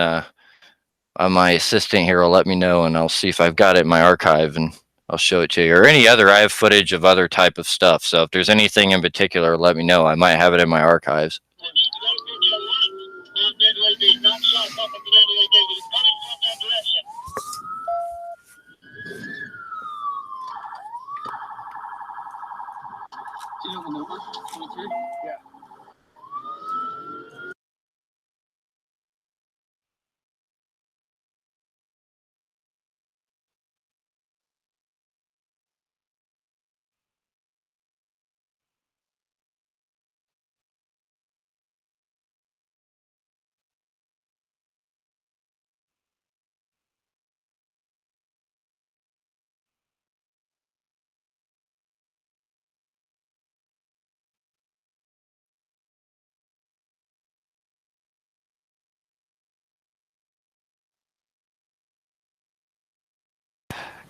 my assistant here will let me know, and I'll see if I've got it in my archive, and I'll show it to you. Or any other, I have footage of other type of stuff. So if there's anything in particular, let me know. I might have it in my archives. Do you know the number? 23? Yeah.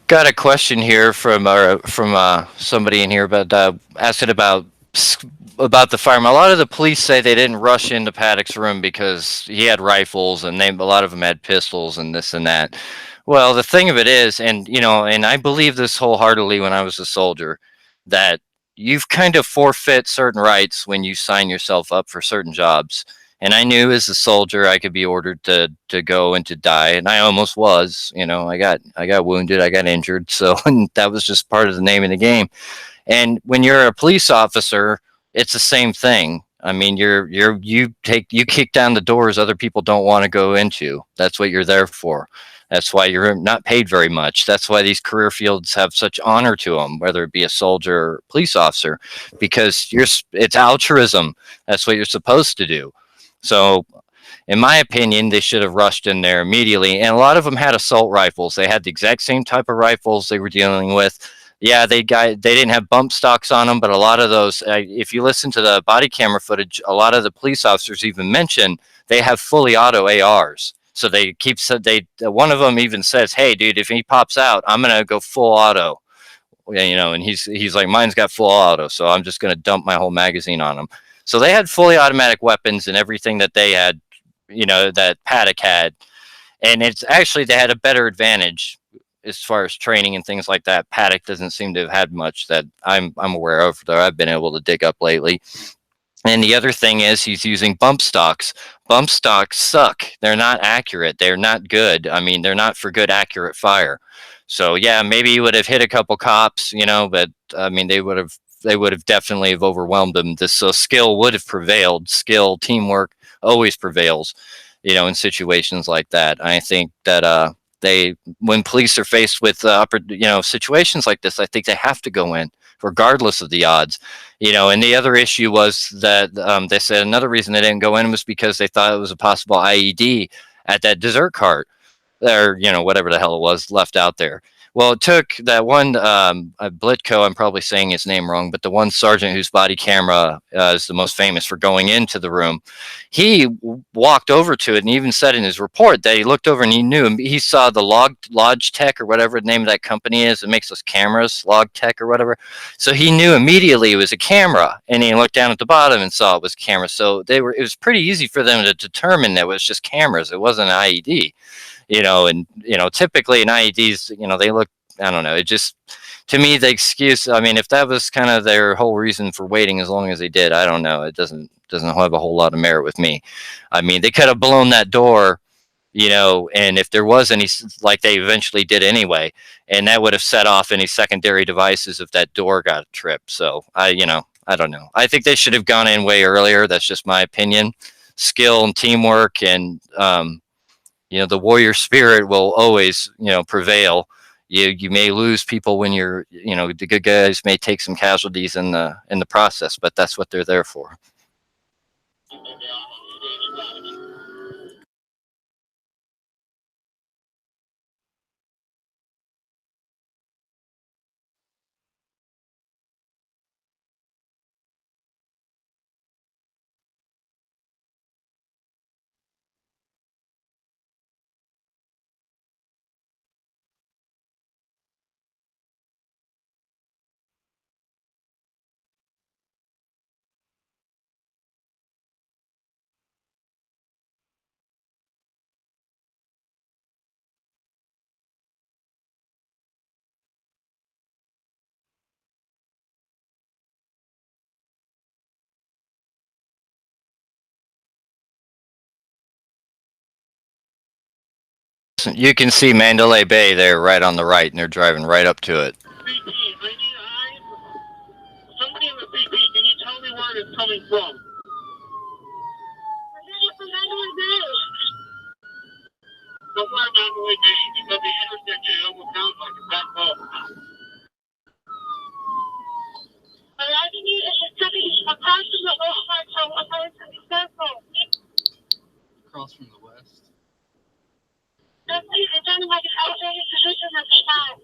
Got a question here from somebody in here about asking about the fireman. A lot of the police say they didn't rush into Paddock's room because he had rifles, and a lot of them had pistols and this and that. Well, the thing of it is, and and I believe this wholeheartedly when I was a soldier, that you've kind of forfeit certain rights when you sign yourself up for certain jobs. And I knew as a soldier I could be ordered to go and to die, and I almost was. I got wounded, I got injured, so and that was just part of the name of the game. And when you're a police officer, it's the same thing. I mean, you kick down the doors other people don't want to go into. That's what you're there for. That's why you're not paid very much. That's why these career fields have such honor to them, whether it be a soldier or police officer, because it's altruism. That's what you're supposed to do. So in my opinion, they should have rushed in there immediately. And a lot of them had assault rifles. They had the exact same type of rifles they were dealing with. Yeah, they didn't have bump stocks on them, but a lot of those, if you listen to the body camera footage, a lot of the police officers even mention they have fully auto ARs. So one of them even says, "Hey, dude, if he pops out, I'm gonna go full auto." And he's like, "Mine's got full auto, so I'm just gonna dump my whole magazine on him." So they had fully automatic weapons and everything that they had, that Paddock had. And it's actually, they had a better advantage as far as training and things like that. Paddock doesn't seem to have had much that I'm aware of that I've been able to dig up lately. And the other thing is he's using bump stocks. Bump stocks suck. They're not accurate. They're not good. I mean, they're not for good accurate fire. So yeah, maybe he would have hit a couple cops, but I mean, they would have definitely have overwhelmed them. So skill would have prevailed. Skill, teamwork always prevails, in situations like that. I think that when police are faced with situations like this, I think they have to go in regardless of the odds. And the other issue was that they said another reason they didn't go in was because they thought it was a possible IED at that dessert cart, or whatever the hell it was left out there. Well, it took that one Blitko, I'm probably saying his name wrong, but the one sergeant whose body camera is the most famous for going into the room. He walked over to it and even said in his report that he looked over and he knew him. He saw the Lodge Tech, or whatever the name of that company is. It makes those cameras, Log Tech or whatever. So he knew immediately it was a camera, and he looked down at the bottom and saw it was camera. So it was pretty easy for them to determine that it was just cameras. It wasn't an IED. And typically in IEDs, they look, I don't know, it just, to me, the excuse, I mean, if that was kind of their whole reason for waiting as long as they did, I don't know, it doesn't have a whole lot of merit with me. I mean, they could have blown that door, and if there was any, like they eventually did anyway, and that would have set off any secondary devices if that door got tripped. So I don't know. I think they should have gone in way earlier. That's just my opinion. Skill and teamwork and, the warrior spirit will always, prevail. You may lose people when you're, the good guys may take some casualties in the process, but that's what they're there for. You can see Mandalay Bay there right on the right, and they're driving right up to it. Somebody in the CP, can you tell me where it's coming from? Somewhere in Mandalay Bay, because the intersection, it almost sounds like it's that close. Across from the west. It's sounding like an elevated position at the time.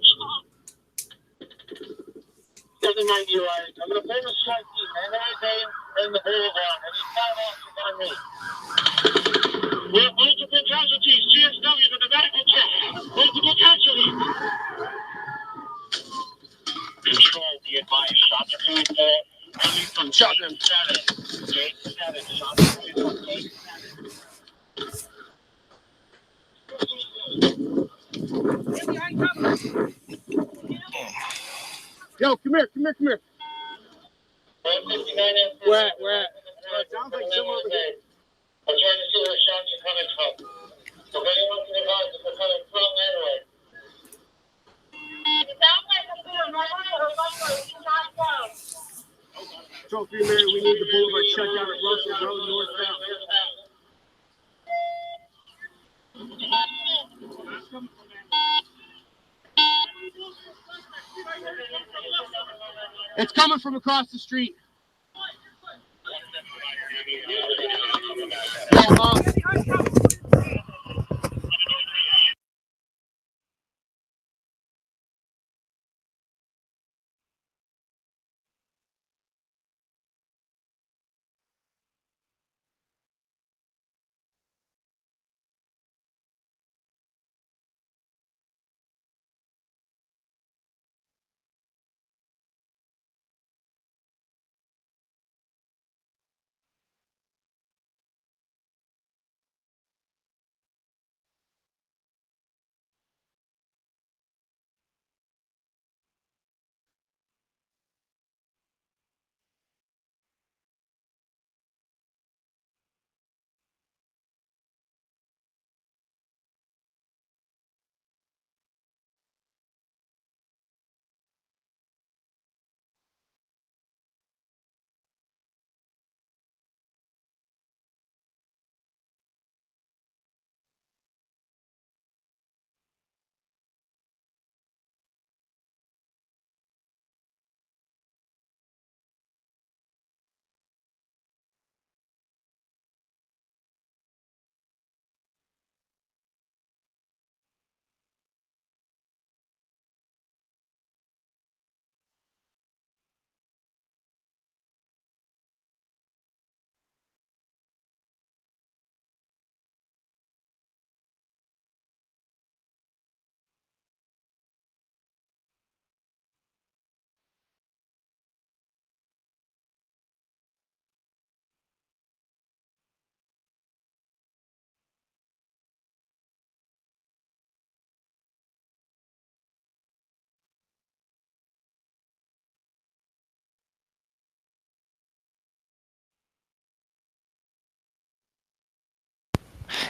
790, right? I'm going to pull the strike team, Mandalay Bay and the boulevard. I need 5 officers on me. We have multiple casualties, GSW with the medical check. Multiple casualties. shotgun. Yo, come here. Where at? It sounds like somewhere over here. I'm trying to see where shots are coming from. So if anyone's in the house, they're coming from that way. It sounds like I'm doing right or not down. Trophy Mary, we need the boulevard shut down at Russell Road northbound. It's coming from across the street.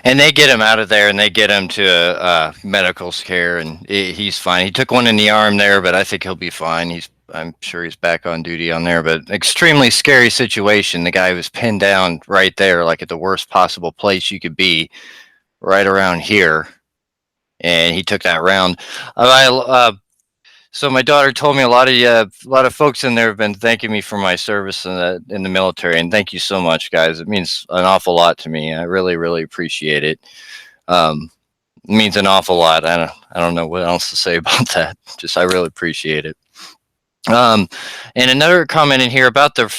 And they get him out of there, and they get him to medical care, and he's fine. He took one in the arm there, but I think he'll be fine. I'm sure he's back on duty on there, but extremely scary situation. The guy was pinned down right there, like at the worst possible place you could be, right around here, and he took that round. So my daughter told me a lot of folks in there have been thanking me for my service in the military, and thank you so much, guys. It means an awful lot to me. I really, really appreciate it. It means an awful lot. I don't know what else to say about that. Just I really appreciate it. And another comment in here about the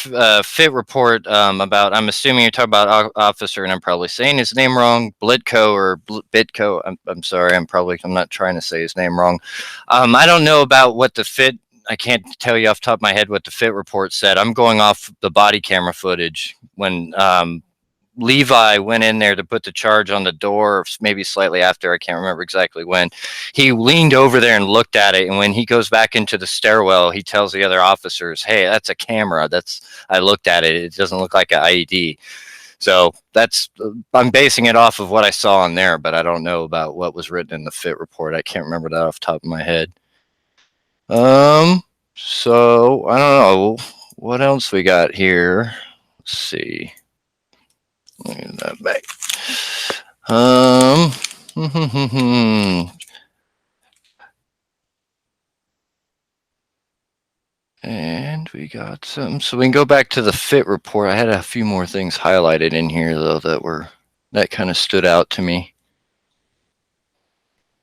fit report about, I'm assuming you're talking about officer, and I'm probably saying his name wrong, Blitko or Bitko. I'm sorry, I'm not trying to say his name wrong. I don't know about what the fit, I can't tell you off the top of my head what the fit report said. I'm going off the body camera footage when Levi went in there to put the charge on the door, maybe slightly after, I can't remember exactly when. He leaned over there and looked at it, and when he goes back into the stairwell, he tells the other officers, "Hey, that's a camera. I looked at it. It doesn't look like an IED." So I'm basing it off of what I saw in there, but I don't know about what was written in the fit report. I can't remember that off the top of my head. So I don't know what else we got here. Let's see. Get that back. And we got some. So we can go back to the fit report. I had a few more things highlighted in here though that kind of stood out to me.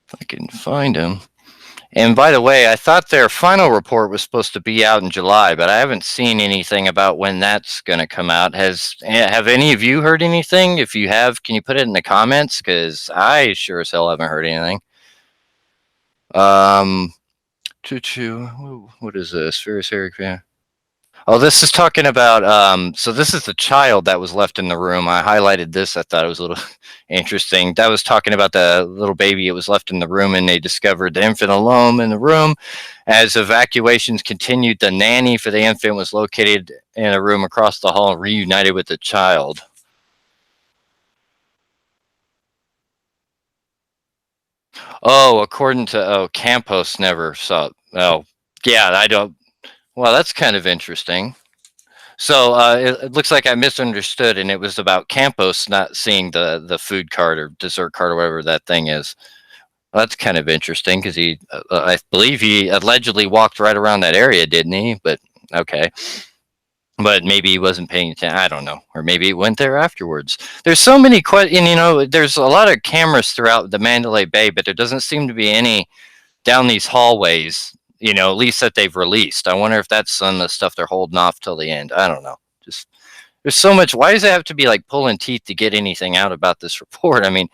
If I can find them. And by the way, I thought their final report was supposed to be out in July, but I haven't seen anything about when that's going to come out. Have any of you heard anything? If you have, can you put it in the comments? Because I sure as hell haven't heard anything. What is this? Ferris Eric, yeah. Oh, this is talking about, so this is the child that was left in the room. I highlighted this. I thought it was a little interesting. That was talking about the little baby. It was left in the room, and they discovered the infant alone in the room. As evacuations continued, the nanny for the infant was located in a room across the hall, reunited with the child. Oh, according to Campos never saw. Oh, yeah, I don't. Well, that's kind of interesting. So it looks like I misunderstood, and it was about Campos not seeing the food cart or dessert cart or whatever that thing is. Well, that's kind of interesting because I believe he allegedly walked right around that area, didn't he? But okay. But maybe he wasn't paying attention. I don't know, or maybe he went there afterwards. There's so many questions. There's a lot of cameras throughout the Mandalay Bay, but there doesn't seem to be any down these hallways, at least that they've released. I wonder if that's some of the stuff they're holding off till the end. I don't know. Just there's so much. Why does it have to be like pulling teeth to get anything out about this report? I mean,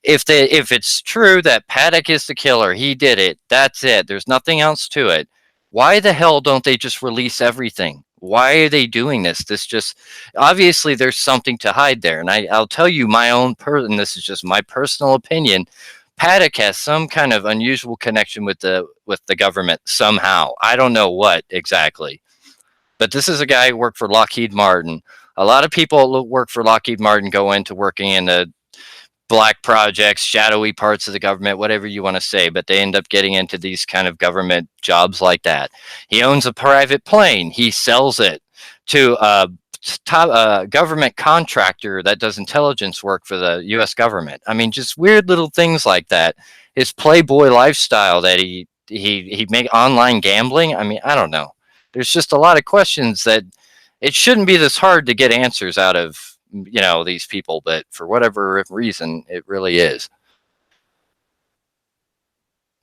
if it's true that Paddock is the killer, he did it. That's it. There's nothing else to it. Why the hell don't they just release everything? Why are they doing this? This just obviously there's something to hide there, and I'll tell you my own person. This is just my personal opinion. Paddock has some kind of unusual connection with the government somehow. I don't know what exactly, but this is a guy who worked for Lockheed Martin. A lot of people who work for Lockheed Martin go into working in the black projects, shadowy parts of the government, whatever you want to say, but they end up getting into these kind of government jobs like that. He owns a private plane. He sells it to a government contractor that does intelligence work for the U.S. government. I mean, just weird little things like that. His playboy lifestyle that he make online gambling. I mean, I don't know. There's just a lot of questions that it shouldn't be this hard to get answers out of these people, but for whatever reason it really is.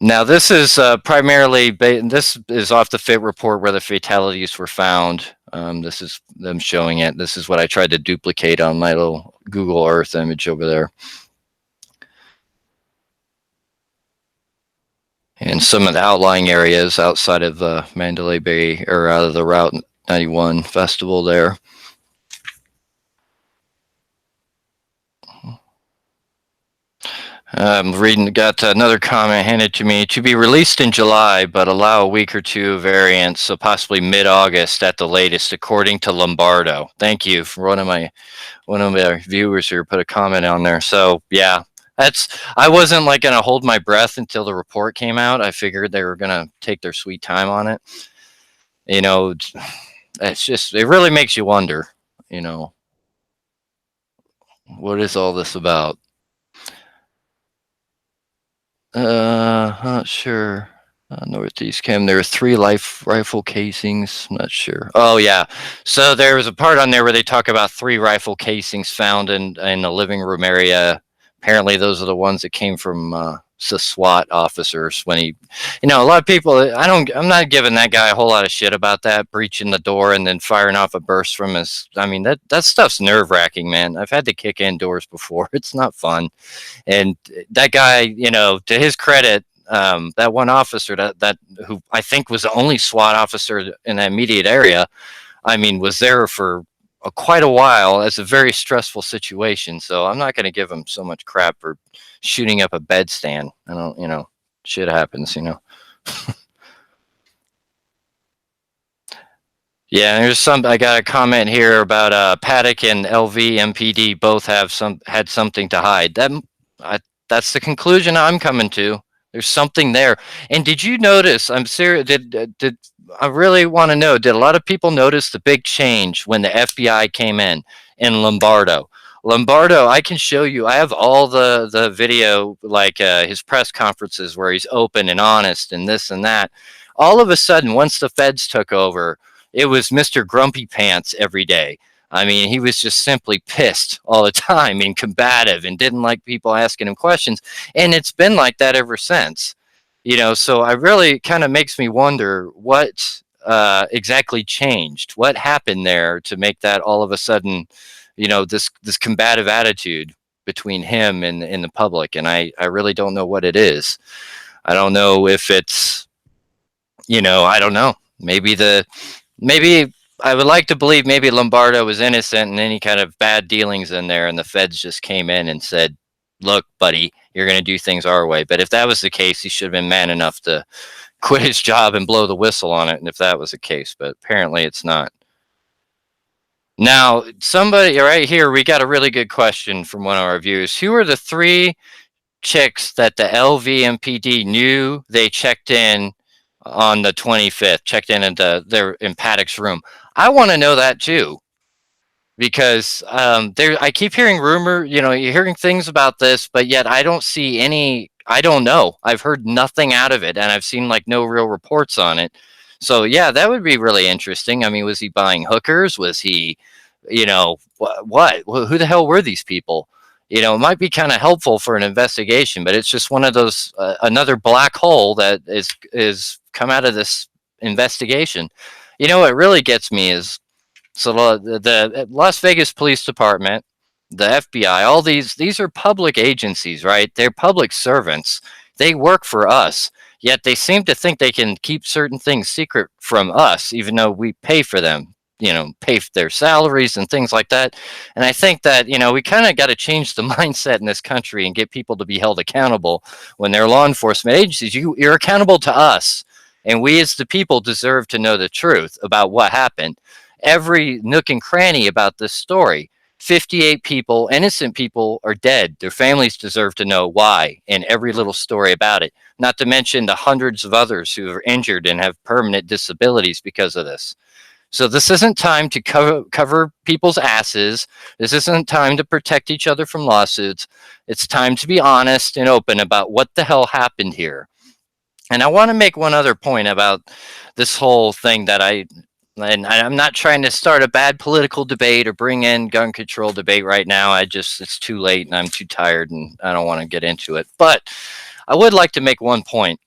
Now this is primarily this is off the FIT report where the fatalities were found. This is them showing it. This is what I tried to duplicate on my little Google Earth image over there. And some of the outlying areas outside of Mandalay Bay, or out of the Route 91 festival there. Got another comment handed to me. To be released in July, but allow a week or two of variants, so possibly mid-August at the latest, according to Lombardo. Thank you for one of my viewers here put a comment on there. So yeah, I wasn't like gonna hold my breath until the report came out. I figured they were gonna take their sweet time on it. It's just, it really makes you wonder. What is all this about? Not sure. Northeast Cam. There are 3 rifle casings. Not sure. Oh yeah. So there was a part on there where they talk about 3 rifle casings found in the living room area. Apparently, those are the ones that came from SWAT officers when he. A lot of people. I'm not giving that guy a whole lot of shit about that, breaching the door and then firing off a burst from his. I mean, that stuff's nerve wracking, man. I've had to kick in doors before. It's not fun. And that guy, to his credit, that one officer that who I think was the only SWAT officer in the immediate area, I mean, was there for quite a while. It's a very stressful situation. So I'm not going to give him so much crap for shooting up a bed stand. I don't, shit happens, Yeah, there's I got a comment here about Paddock and LV MPD both had something to hide. That's the conclusion I'm coming to. There's something there. And did you notice? I'm serious. Did I really want to know? Did a lot of people notice the big change when the FBI came in Lombardo? Lombardo, I can show you. I have all the video, like his press conferences where he's open and honest and this and that. All of a sudden, once the feds took over, it was Mr. Grumpy Pants every day. I mean, he was just simply pissed all the time and combative and didn't like people asking him questions. And it's been like that ever since. So I really kind of makes me wonder what exactly changed. What happened there to make that all of a sudden, this combative attitude between him and the public. And I really don't know what it is. I don't know if it's, I don't know. Maybe I would like to believe maybe Lombardo was innocent and any kind of bad dealings in there, and the feds just came in and said, "Look, buddy, you're going to do things our way." But if that was the case, he should have been man enough to quit his job and blow the whistle on it. And if that was the case, but apparently it's not. Now, somebody right here, we got a really good question from one of our viewers. Who are the 3 chicks that the LVMPD knew they checked in on the 25th, checked in into in Paddock's room? I want to know that too, because I keep hearing you're hearing things about this, but yet I don't see any. I don't know. I've heard nothing out of it, and I've seen like no real reports on it. So yeah, that would be really interesting. I mean, was he buying hookers? Was he, what? Who the hell were these people? It might be kind of helpful for an investigation, but it's just one of those another black hole that is come out of this investigation. What really gets me is so the Las Vegas Police Department, the FBI, all these are public agencies, right? They're public servants. They work for us. Yet they seem to think they can keep certain things secret from us, even though we pay for them, pay for their salaries and things like that. And I think that, we kind of got to change the mindset in this country and get people to be held accountable when they're law enforcement agencies. You're accountable to us. And we as the people deserve to know the truth about what happened. Every nook and cranny about this story. 58 people, innocent people, are dead. Their families deserve to know why, and every little story about it. Not to mention the hundreds of others who are injured and have permanent disabilities because of this. So this isn't time to cover people's asses. This isn't time to protect each other from lawsuits. It's time to be honest and open about what the hell happened here. And I want to make one other point about this whole thing and I'm not trying to start a bad political debate or bring in gun control debate right now. It's too late and I'm too tired and I don't want to get into it. But I would like to make one point.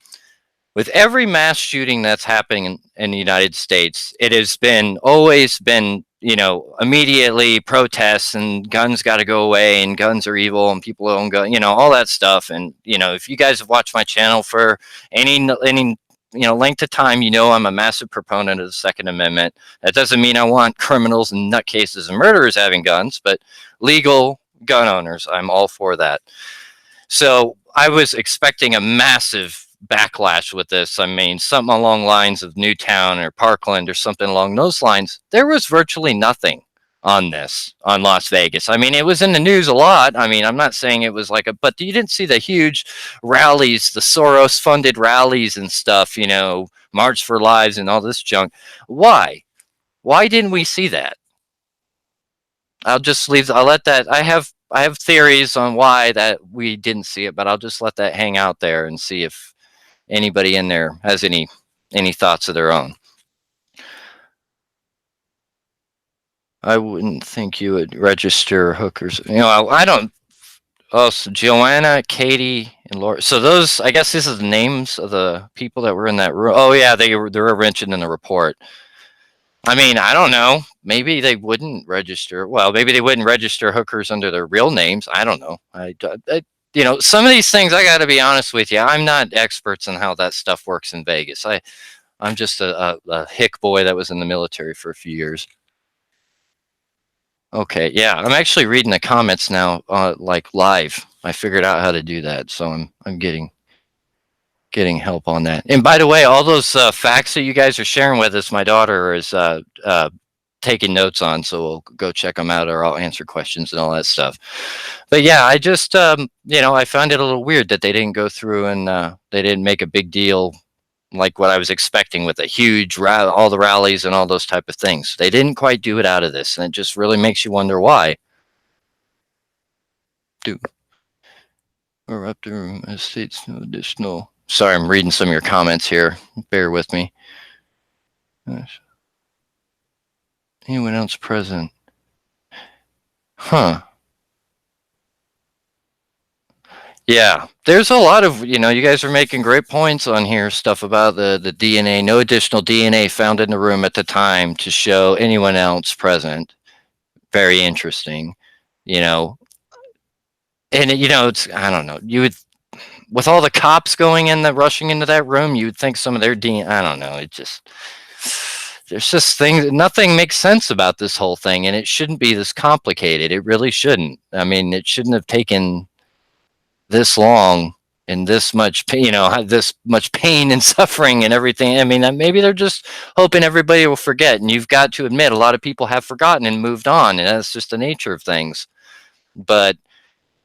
With every mass shooting that's happening in the United States, it has always been, immediately protests and guns got to go away and guns are evil and people own guns, all that stuff. And, if you guys have watched my channel for any length of time, I'm a massive proponent of the Second Amendment. That doesn't mean I want criminals and nutcases and murderers having guns, but legal gun owners, I'm all for that. So I was expecting a massive backlash with this. I mean, something along lines of Newtown or Parkland or something along those lines. There was virtually nothing on this, on Las Vegas. I mean, it was in the news a lot. I mean, I'm not saying it was but you didn't see the huge rallies, the Soros funded rallies and stuff, March for Lives and all this junk. Why? Why didn't we see that? I'll let that, I have theories on why that we didn't see it, but I'll just let that hang out there and see if anybody in there has any thoughts of their own. I wouldn't think you would register hookers. I don't. Oh, so Joanna, Katie, and Laura. So those, I guess, this is the names of the people that were in that room. Oh yeah, they were mentioned in the report. I mean, I don't know. Maybe they wouldn't register. Well, maybe they wouldn't register hookers under their real names. I don't know. Some of these things, I got to be honest with you. I'm not experts on how that stuff works in Vegas. I'm just a hick boy that was in the military for a few years. Okay, yeah, I'm actually reading the comments now, like live. I figured out how to do that, so I'm getting help on that. And by the way, all those facts that you guys are sharing with us, my daughter is taking notes on, so we'll go check them out, or I'll answer questions and all that stuff. But yeah, I just I found it a little weird that they didn't go through and they didn't make a big deal like what I was expecting with a huge all the rallies and all those type of things. They didn't quite do it out of this, and it just really makes you wonder why. Or up to states no additional. Sorry, I'm reading some of your comments here. Bear with me. Anyone else present? Huh. Yeah, there's a lot of, you guys are making great points on here, stuff about the DNA, no additional DNA found in the room at the time to show anyone else present. Very interesting, And, it's, I don't know, you would, with all the cops rushing into that room, you would think some of their DNA, I don't know, it just, there's just things, nothing makes sense about this whole thing, and it shouldn't be this complicated. It really shouldn't. I mean, it shouldn't have taken this long and this much pain, this much pain and suffering and everything. I mean, maybe they're just hoping everybody will forget. And you've got to admit, a lot of people have forgotten and moved on, and that's just the nature of things. But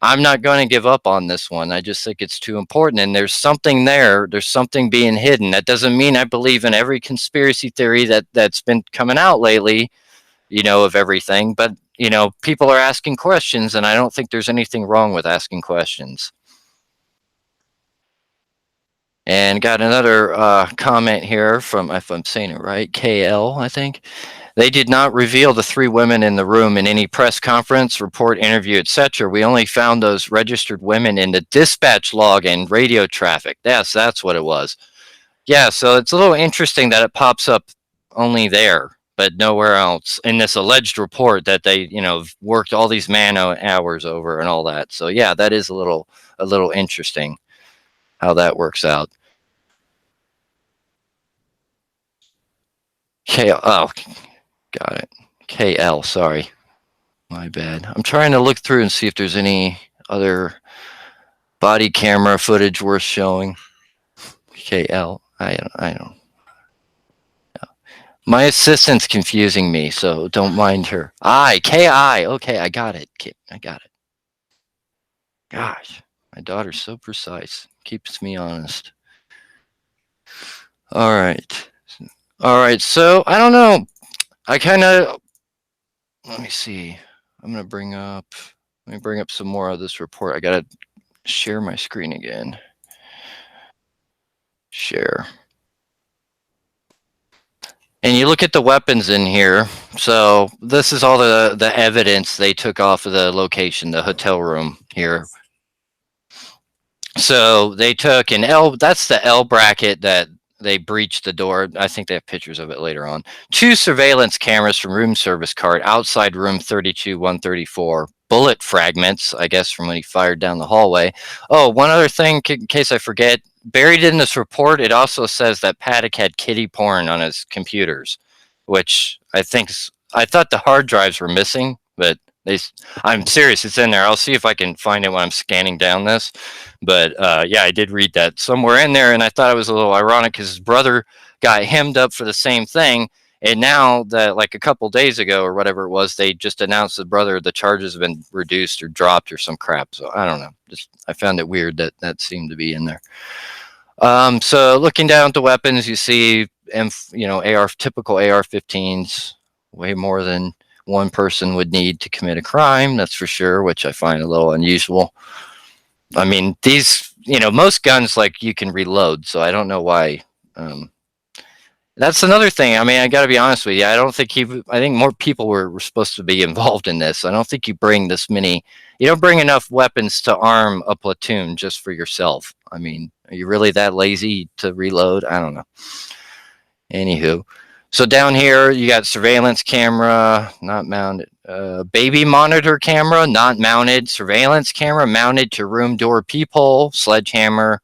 I'm not going to give up on this one. I just think it's too important, and there's something there. There's something being hidden. That doesn't mean I believe in every conspiracy theory that's been coming out lately, of everything. But people are asking questions, and I don't think there's anything wrong with asking questions. And got another comment here from, if I'm saying it right, KL, I think. They did not reveal the 3 women in the room in any press conference, report, interview, etc. We only found those registered women in the dispatch log and radio traffic. Yes, that's what it was. Yeah, so it's a little interesting that it pops up only there, but nowhere else in this alleged report that they, worked all these man hours over and all that. So yeah, that is a little interesting how that works out. Oh, got it. KL, sorry. My bad. I'm trying to look through and see if there's any other body camera footage worth showing. KL, I don't. My assistant's confusing me, so don't mind her. KI. Okay, I got it. I got it. Gosh, my daughter's so precise. Keeps me honest. All right. So I don't know. Let me see. I'm gonna bring up some more of this report. I gotta share my screen again. Share. And you look at the weapons in here. So this is all the evidence they took off of the location, the hotel room here. So they took an L, that's the L bracket that they breached the door. I think they have pictures of it later on. 2 surveillance cameras from room service card outside room 32-134. Bullet fragments, I guess, from when he fired down the hallway. Oh, one other thing, in case I forget, buried in this report, it also says that Paddock had kiddie porn on his computers, which I thought the hard drives were missing, but I'm serious, it's in there. I'll see if I can find it when I'm scanning down this. But yeah, I did read that somewhere in there, and I thought it was a little ironic because his brother got hemmed up for the same thing. And now that, like a couple days ago or whatever it was, they just announced the charges have been reduced or dropped or some crap. So I don't know. I found it weird that seemed to be in there. So looking down at the weapons, you see, typical AR-15s, way more than one person would need to commit a crime. That's for sure, which I find a little unusual. I mean, these, most guns, like, you can reload, so I don't know why. That's another thing. I mean, I got to be honest with you. I think more people were supposed to be involved in this. I don't think you don't bring enough weapons to arm a platoon just for yourself. I mean, are you really that lazy to reload? I don't know. Anywho. So down here, you got surveillance camera, not mounted. Baby monitor camera, not mounted. Surveillance camera mounted to room door peephole. Sledgehammer.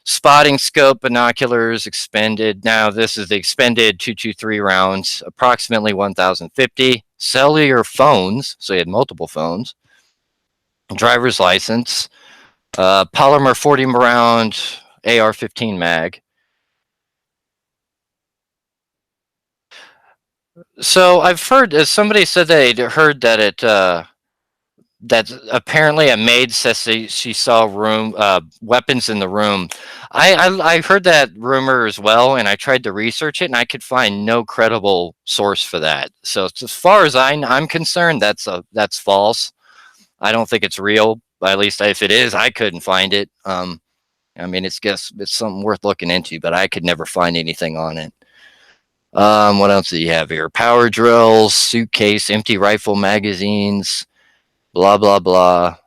Spotting scope, binoculars, expended. Now, this is the expended 223 rounds, approximately 1,050. Cellular phones, so he had multiple phones. Driver's license. Polymer 40 round AR-15 mag. So I've heard, somebody said they'd heard that that apparently a maid says she saw weapons in the room. I heard that rumor as well, and I tried to research it, and I could find no credible source for that. So as far as I'm concerned, that's false. I don't think it's real. At least if it is, I couldn't find it. I mean, it's something worth looking into, but I could never find anything on it. What else do you have here? Power drills, suitcase, empty rifle magazines, blah, blah, blah.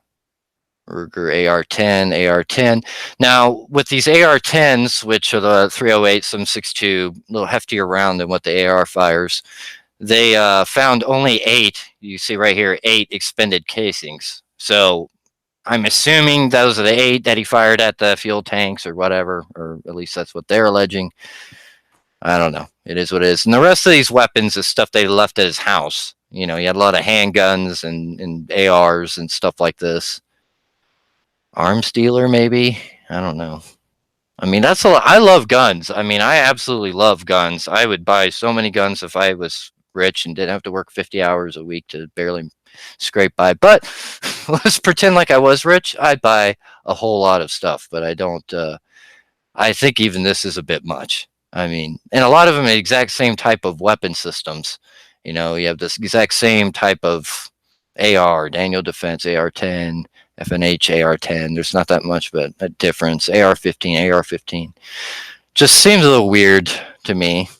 Ruger AR-10, AR-10. Now, with these AR-10s, which are the 308, 7.62, a little heftier round than what the AR fires, they found only 8, you see right here, 8 expended casings. So I'm assuming those are the 8 that he fired at the fuel tanks or whatever, or at least that's what they're alleging. I don't know. It is what it is. And the rest of these weapons is stuff they left at his house. You know, he had a lot of handguns and ARs and stuff like this. Arms dealer, maybe? I don't know. I mean, that's a lot. I love guns. I mean, I absolutely love guns. I would buy so many guns if I was rich and didn't have to work 50 hours a week to barely scrape by. But let's pretend like I was rich. I'd buy a whole lot of stuff, but I don't. I think even this is a bit much. I mean, and a lot of them are the exact same type of weapon systems. You know, you have this exact same type of AR, Daniel Defense, AR-10, FNH, AR-10. There's not that much, but a difference. AR-15, AR-15. Just seems a little weird to me.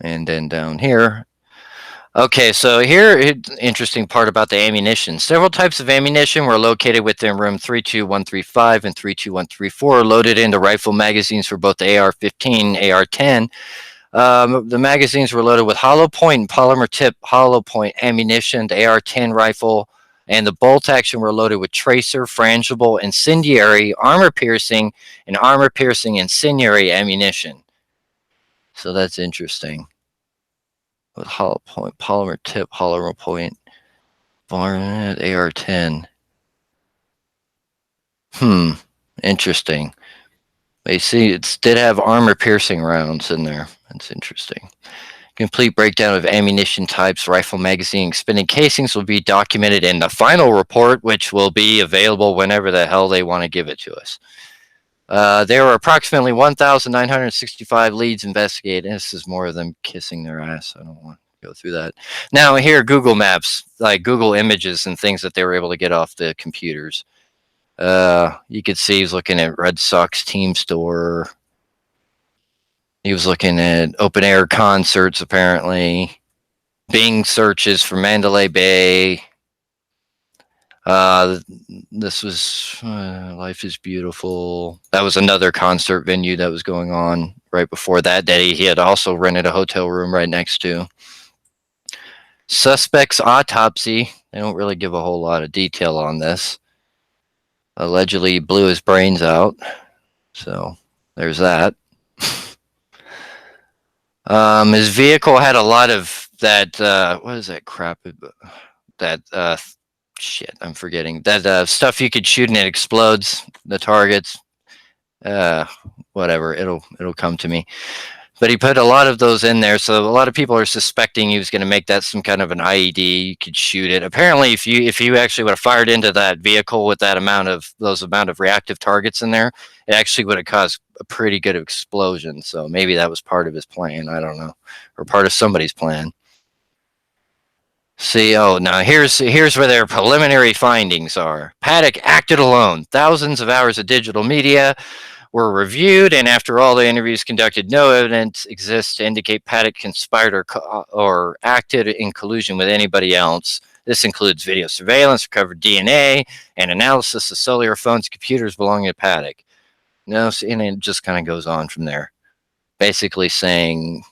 And then down here. Okay, so here, interesting part about the ammunition. Several types of ammunition were located within room 32135 and 32134, loaded into rifle magazines for both the AR-15 and AR-10. The magazines were loaded with hollow point and polymer tip hollow point ammunition. The AR-10 rifle and the bolt action were loaded with tracer, frangible, incendiary, armor-piercing incendiary ammunition. So that's interesting. With hollow point, polymer tip, hollow point, AR-10. Interesting. They see it did have armor-piercing rounds in there. That's interesting. Complete breakdown of ammunition types, rifle magazine, expended casings will be documented in the final report, which will be available whenever the hell they want to give it to us. There were approximately 1,965 leads investigated. This is more of them kissing their ass. I don't want to go through that. Now here, Google Maps, like Google Images and things that they were able to get off the computers. You could see he's looking at Red Sox team store. He was looking at open air concerts, apparently. Bing searches for Mandalay Bay. This was Life is Beautiful. That was another concert venue that was going on right before that day. He had also rented a hotel room right next to. Suspect's autopsy. They don't really give a whole lot of detail on this. Allegedly blew his brains out. So there's that. His vehicle had a lot of that, what is that crap? That, shit, I'm forgetting. That stuff you could shoot and it explodes, the targets. Whatever, it'll come to me. But he put a lot of those in there, so a lot of people are suspecting he was going to make that some kind of an IED. You could shoot it. Apparently, if you actually would have fired into that vehicle with that amount of reactive targets in there, it actually would have caused a pretty good explosion. So maybe that was part of his plan. I don't know, or part of somebody's plan. See, now here's where their preliminary findings are. Paddock acted alone. Thousands of hours of digital media were reviewed, and after all the interviews conducted, no evidence exists to indicate Paddock conspired or acted in collusion with anybody else. This includes video surveillance, recovered DNA, and analysis of cellular phones and computers belonging to Paddock. No, and it just kind of goes on from there. Basically saying,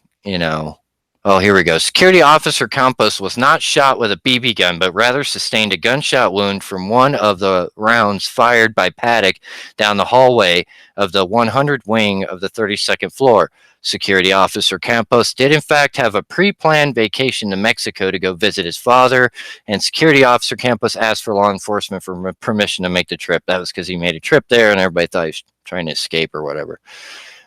oh, here we go. Security Officer Campos was not shot with a BB gun, but rather sustained a gunshot wound from one of the rounds fired by Paddock down the hallway of the 100 wing of the 32nd floor. Security Officer Campos did, in fact, have a pre-planned vacation to Mexico to go visit his father, and Security Officer Campos asked for law enforcement for permission to make the trip. That was because he made a trip there, and everybody thought he was trying to escape or whatever.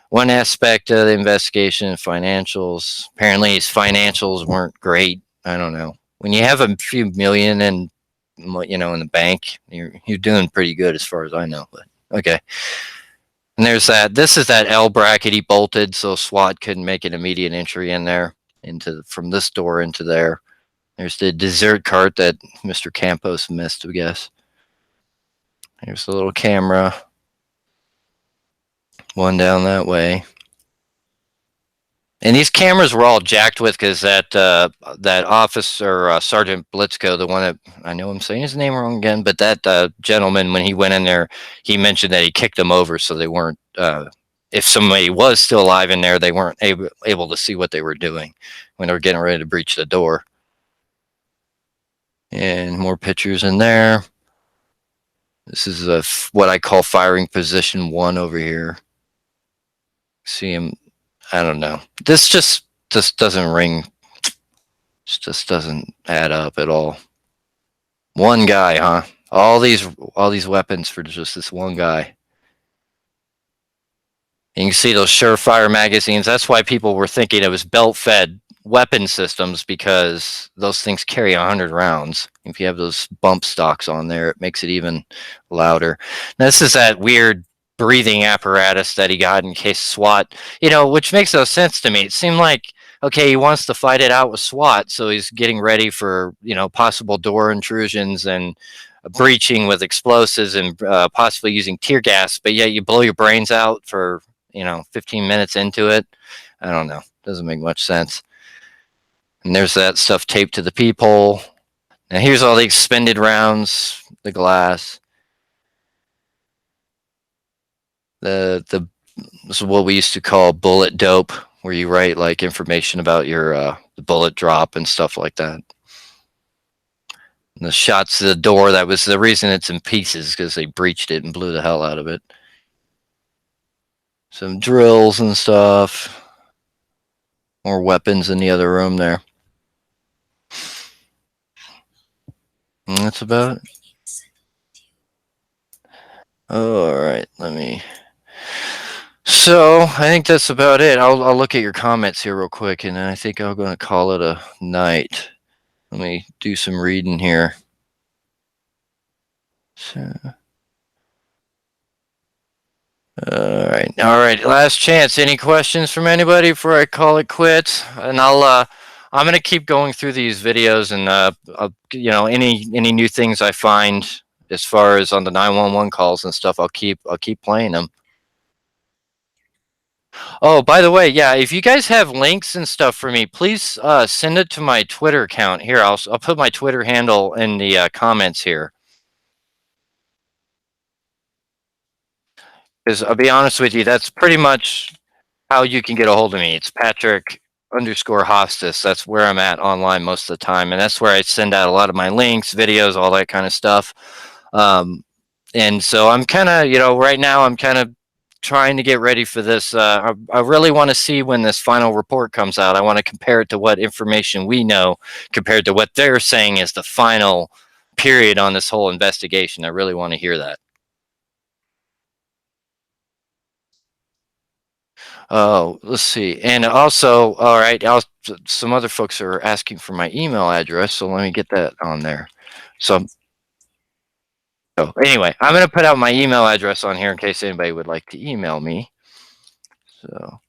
One aspect of the investigation, financials. Apparently his financials weren't great. I don't know. When you have a few million in the bank, you're doing pretty good as far as I know. But okay. And there's that. This is that L bracket he bolted, so SWAT couldn't make an immediate entry in there from this door into there. There's the dessert cart that Mr. Campos missed, I guess. Here's the little camera. One down that way. And these cameras were all jacked with because that officer, Sergeant Blitzko, the one that, I know I'm saying his name wrong again, but that gentleman, when he went in there, he mentioned that he kicked them over so they weren't, if somebody was still alive in there, they weren't able to see what they were doing when they were getting ready to breach the door. And more pictures in there. This is what I call firing position 1 over here. See him. I don't know. This just doesn't ring. Just doesn't add up at all. One guy, huh? All these weapons for just this one guy. And you can see those Surefire magazines. That's why people were thinking it was belt-fed weapon systems, because those things carry 100 rounds. If you have those bump stocks on there, it makes it even louder. Now, this is that weird breathing apparatus that he got in case SWAT, which makes no sense to me. It seemed like, okay, he wants to fight it out with SWAT, so he's getting ready for, possible door intrusions and breaching with explosives and possibly using tear gas, but yet you blow your brains out for 15 minutes into it. I don't know. Doesn't make much sense. And there's that stuff taped to the peephole. Now here's all the expended rounds, the glass. This is what we used to call bullet dope, where you write like information about your the bullet drop and stuff like that. And the shots to the door, that was the reason it's in pieces, because they breached it and blew the hell out of it. Some drills and stuff. More weapons in the other room there. And that's about it. All right, So I think that's about it. I'll look at your comments here real quick, and then I think I'm going to call it a night. Let me do some reading here. So, all right. Last chance. Any questions from anybody before I call it quits? And I'm going to keep going through these videos, and any new things I find as far as on the 911 calls and stuff, I'll keep playing them. Oh, by the way, yeah, if you guys have links and stuff for me, please send it to my Twitter account. Here, I'll put my Twitter handle in the comments here. Because I'll be honest with you, that's pretty much how you can get a hold of me. It's Patrick_Hostis. That's where I'm at online most of the time, and that's where I send out a lot of my links, videos, all that kind of stuff. And so I'm kind of, right now I'm kind of trying to get ready for this. I really want to see when this final report comes out. I want to compare it to what information we know compared to what they're saying is the final period on this whole investigation. I really want to hear that. Oh, let's see. And also, all right, some other folks are asking for my email address, so let me get that on there. So anyway, I'm going to put out my email address on here in case anybody would like to email me. So.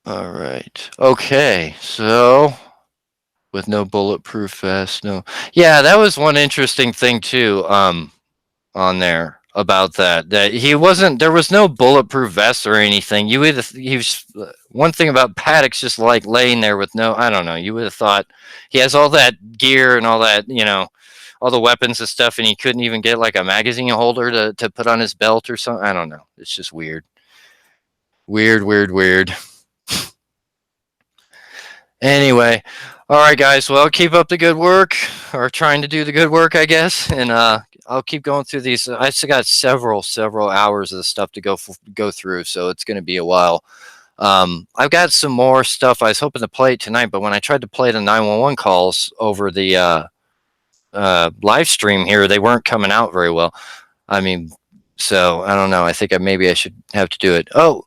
All right. Okay. So with no bulletproof vest, no. Yeah, that was one interesting thing too. On there about that there was no bulletproof vest or anything. He was one thing about Paddock's just like laying there with no, I don't know. You would have thought he has all that gear and all that, all the weapons and stuff, and he couldn't even get like a magazine holder to put on his belt or something. I don't know. It's just weird. Weird. Anyway, all right, guys. Well, keep up the good work, or trying to do the good work, I guess. And I'll keep going through these. I still got several hours of the stuff to go through, so it's going to be a while. I've got some more stuff I was hoping to play tonight, but when I tried to play the 911 calls over the live stream here, they weren't coming out very well. I mean, so I don't know. I think maybe I should have to do it. Oh,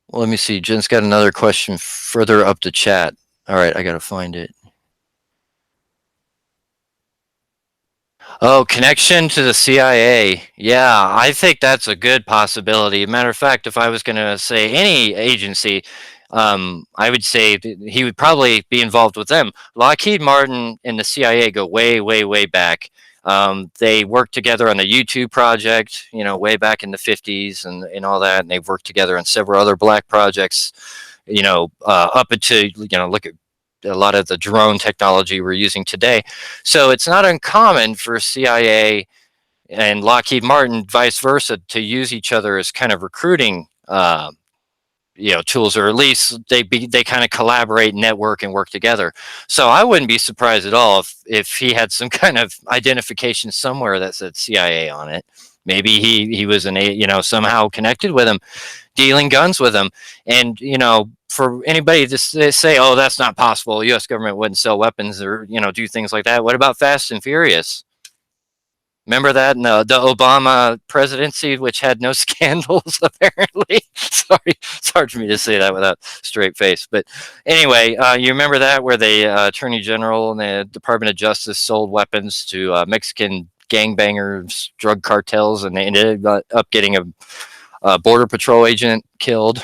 well, let me see. Jen's got another question further up the chat. All right, I got to find it. Oh, connection to the CIA. Yeah, I think that's a good possibility. Matter of fact, if I was going to say any agency, I would say he would probably be involved with them. Lockheed Martin and the CIA go way back. They worked together on the U-2 project, way back in the 50s and all that. And they've worked together on several other black projects, up until, look at a lot of the drone technology we're using today. So it's not uncommon for CIA and Lockheed Martin, vice versa, to use each other as kind of recruiting tools, or at least they kind of collaborate, network, and work together. So I wouldn't be surprised at all if he had some kind of identification somewhere that said CIA on it. Maybe he was somehow connected with him, dealing guns with him. And for anybody to say, oh, that's not possible, the U.S. government wouldn't sell weapons or do things like that. What about Fast and Furious? Remember that in the Obama presidency, which had no scandals, apparently? Sorry, it's hard for me to say that without straight face. But anyway, you remember that, where the Attorney General and the Department of Justice sold weapons to Mexican gangbangers, drug cartels, and they ended up getting a Border Patrol agent killed,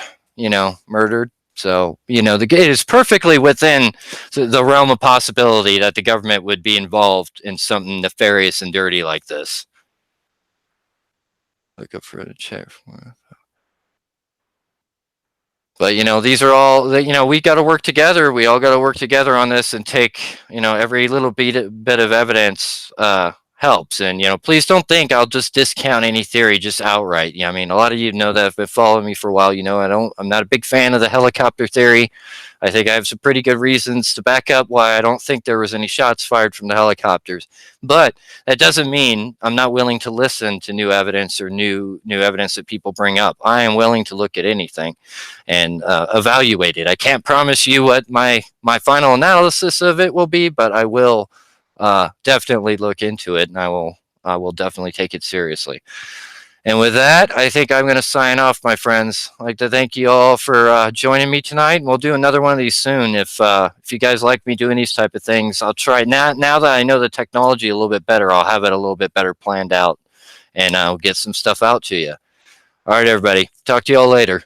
murdered. So, it is perfectly within the realm of possibility that the government would be involved in something nefarious and dirty like this. Look up for the check. But, these are all, we got to work together. We all got to work together on this and take, every little bit of evidence helps. And, please don't think I'll just discount any theory just outright. I mean, a lot of you know that have been following me for a while. I'm not a big fan of the helicopter theory. I think I have some pretty good reasons to back up why I don't think there was any shots fired from the helicopters. But that doesn't mean I'm not willing to listen to new evidence or new evidence that people bring up. I am willing to look at anything and evaluate it. I can't promise you what my final analysis of it will be, but I will definitely look into it, and I will definitely take it seriously. And with that, I think I'm going to sign off, my friends. I'd like to thank you all for joining me tonight, and we'll do another one of these soon. If you guys like me doing these type of things, I'll try. Now that I know the technology a little bit better, I'll have it a little bit better planned out, and I'll get some stuff out to you. All right, everybody. Talk to you all later.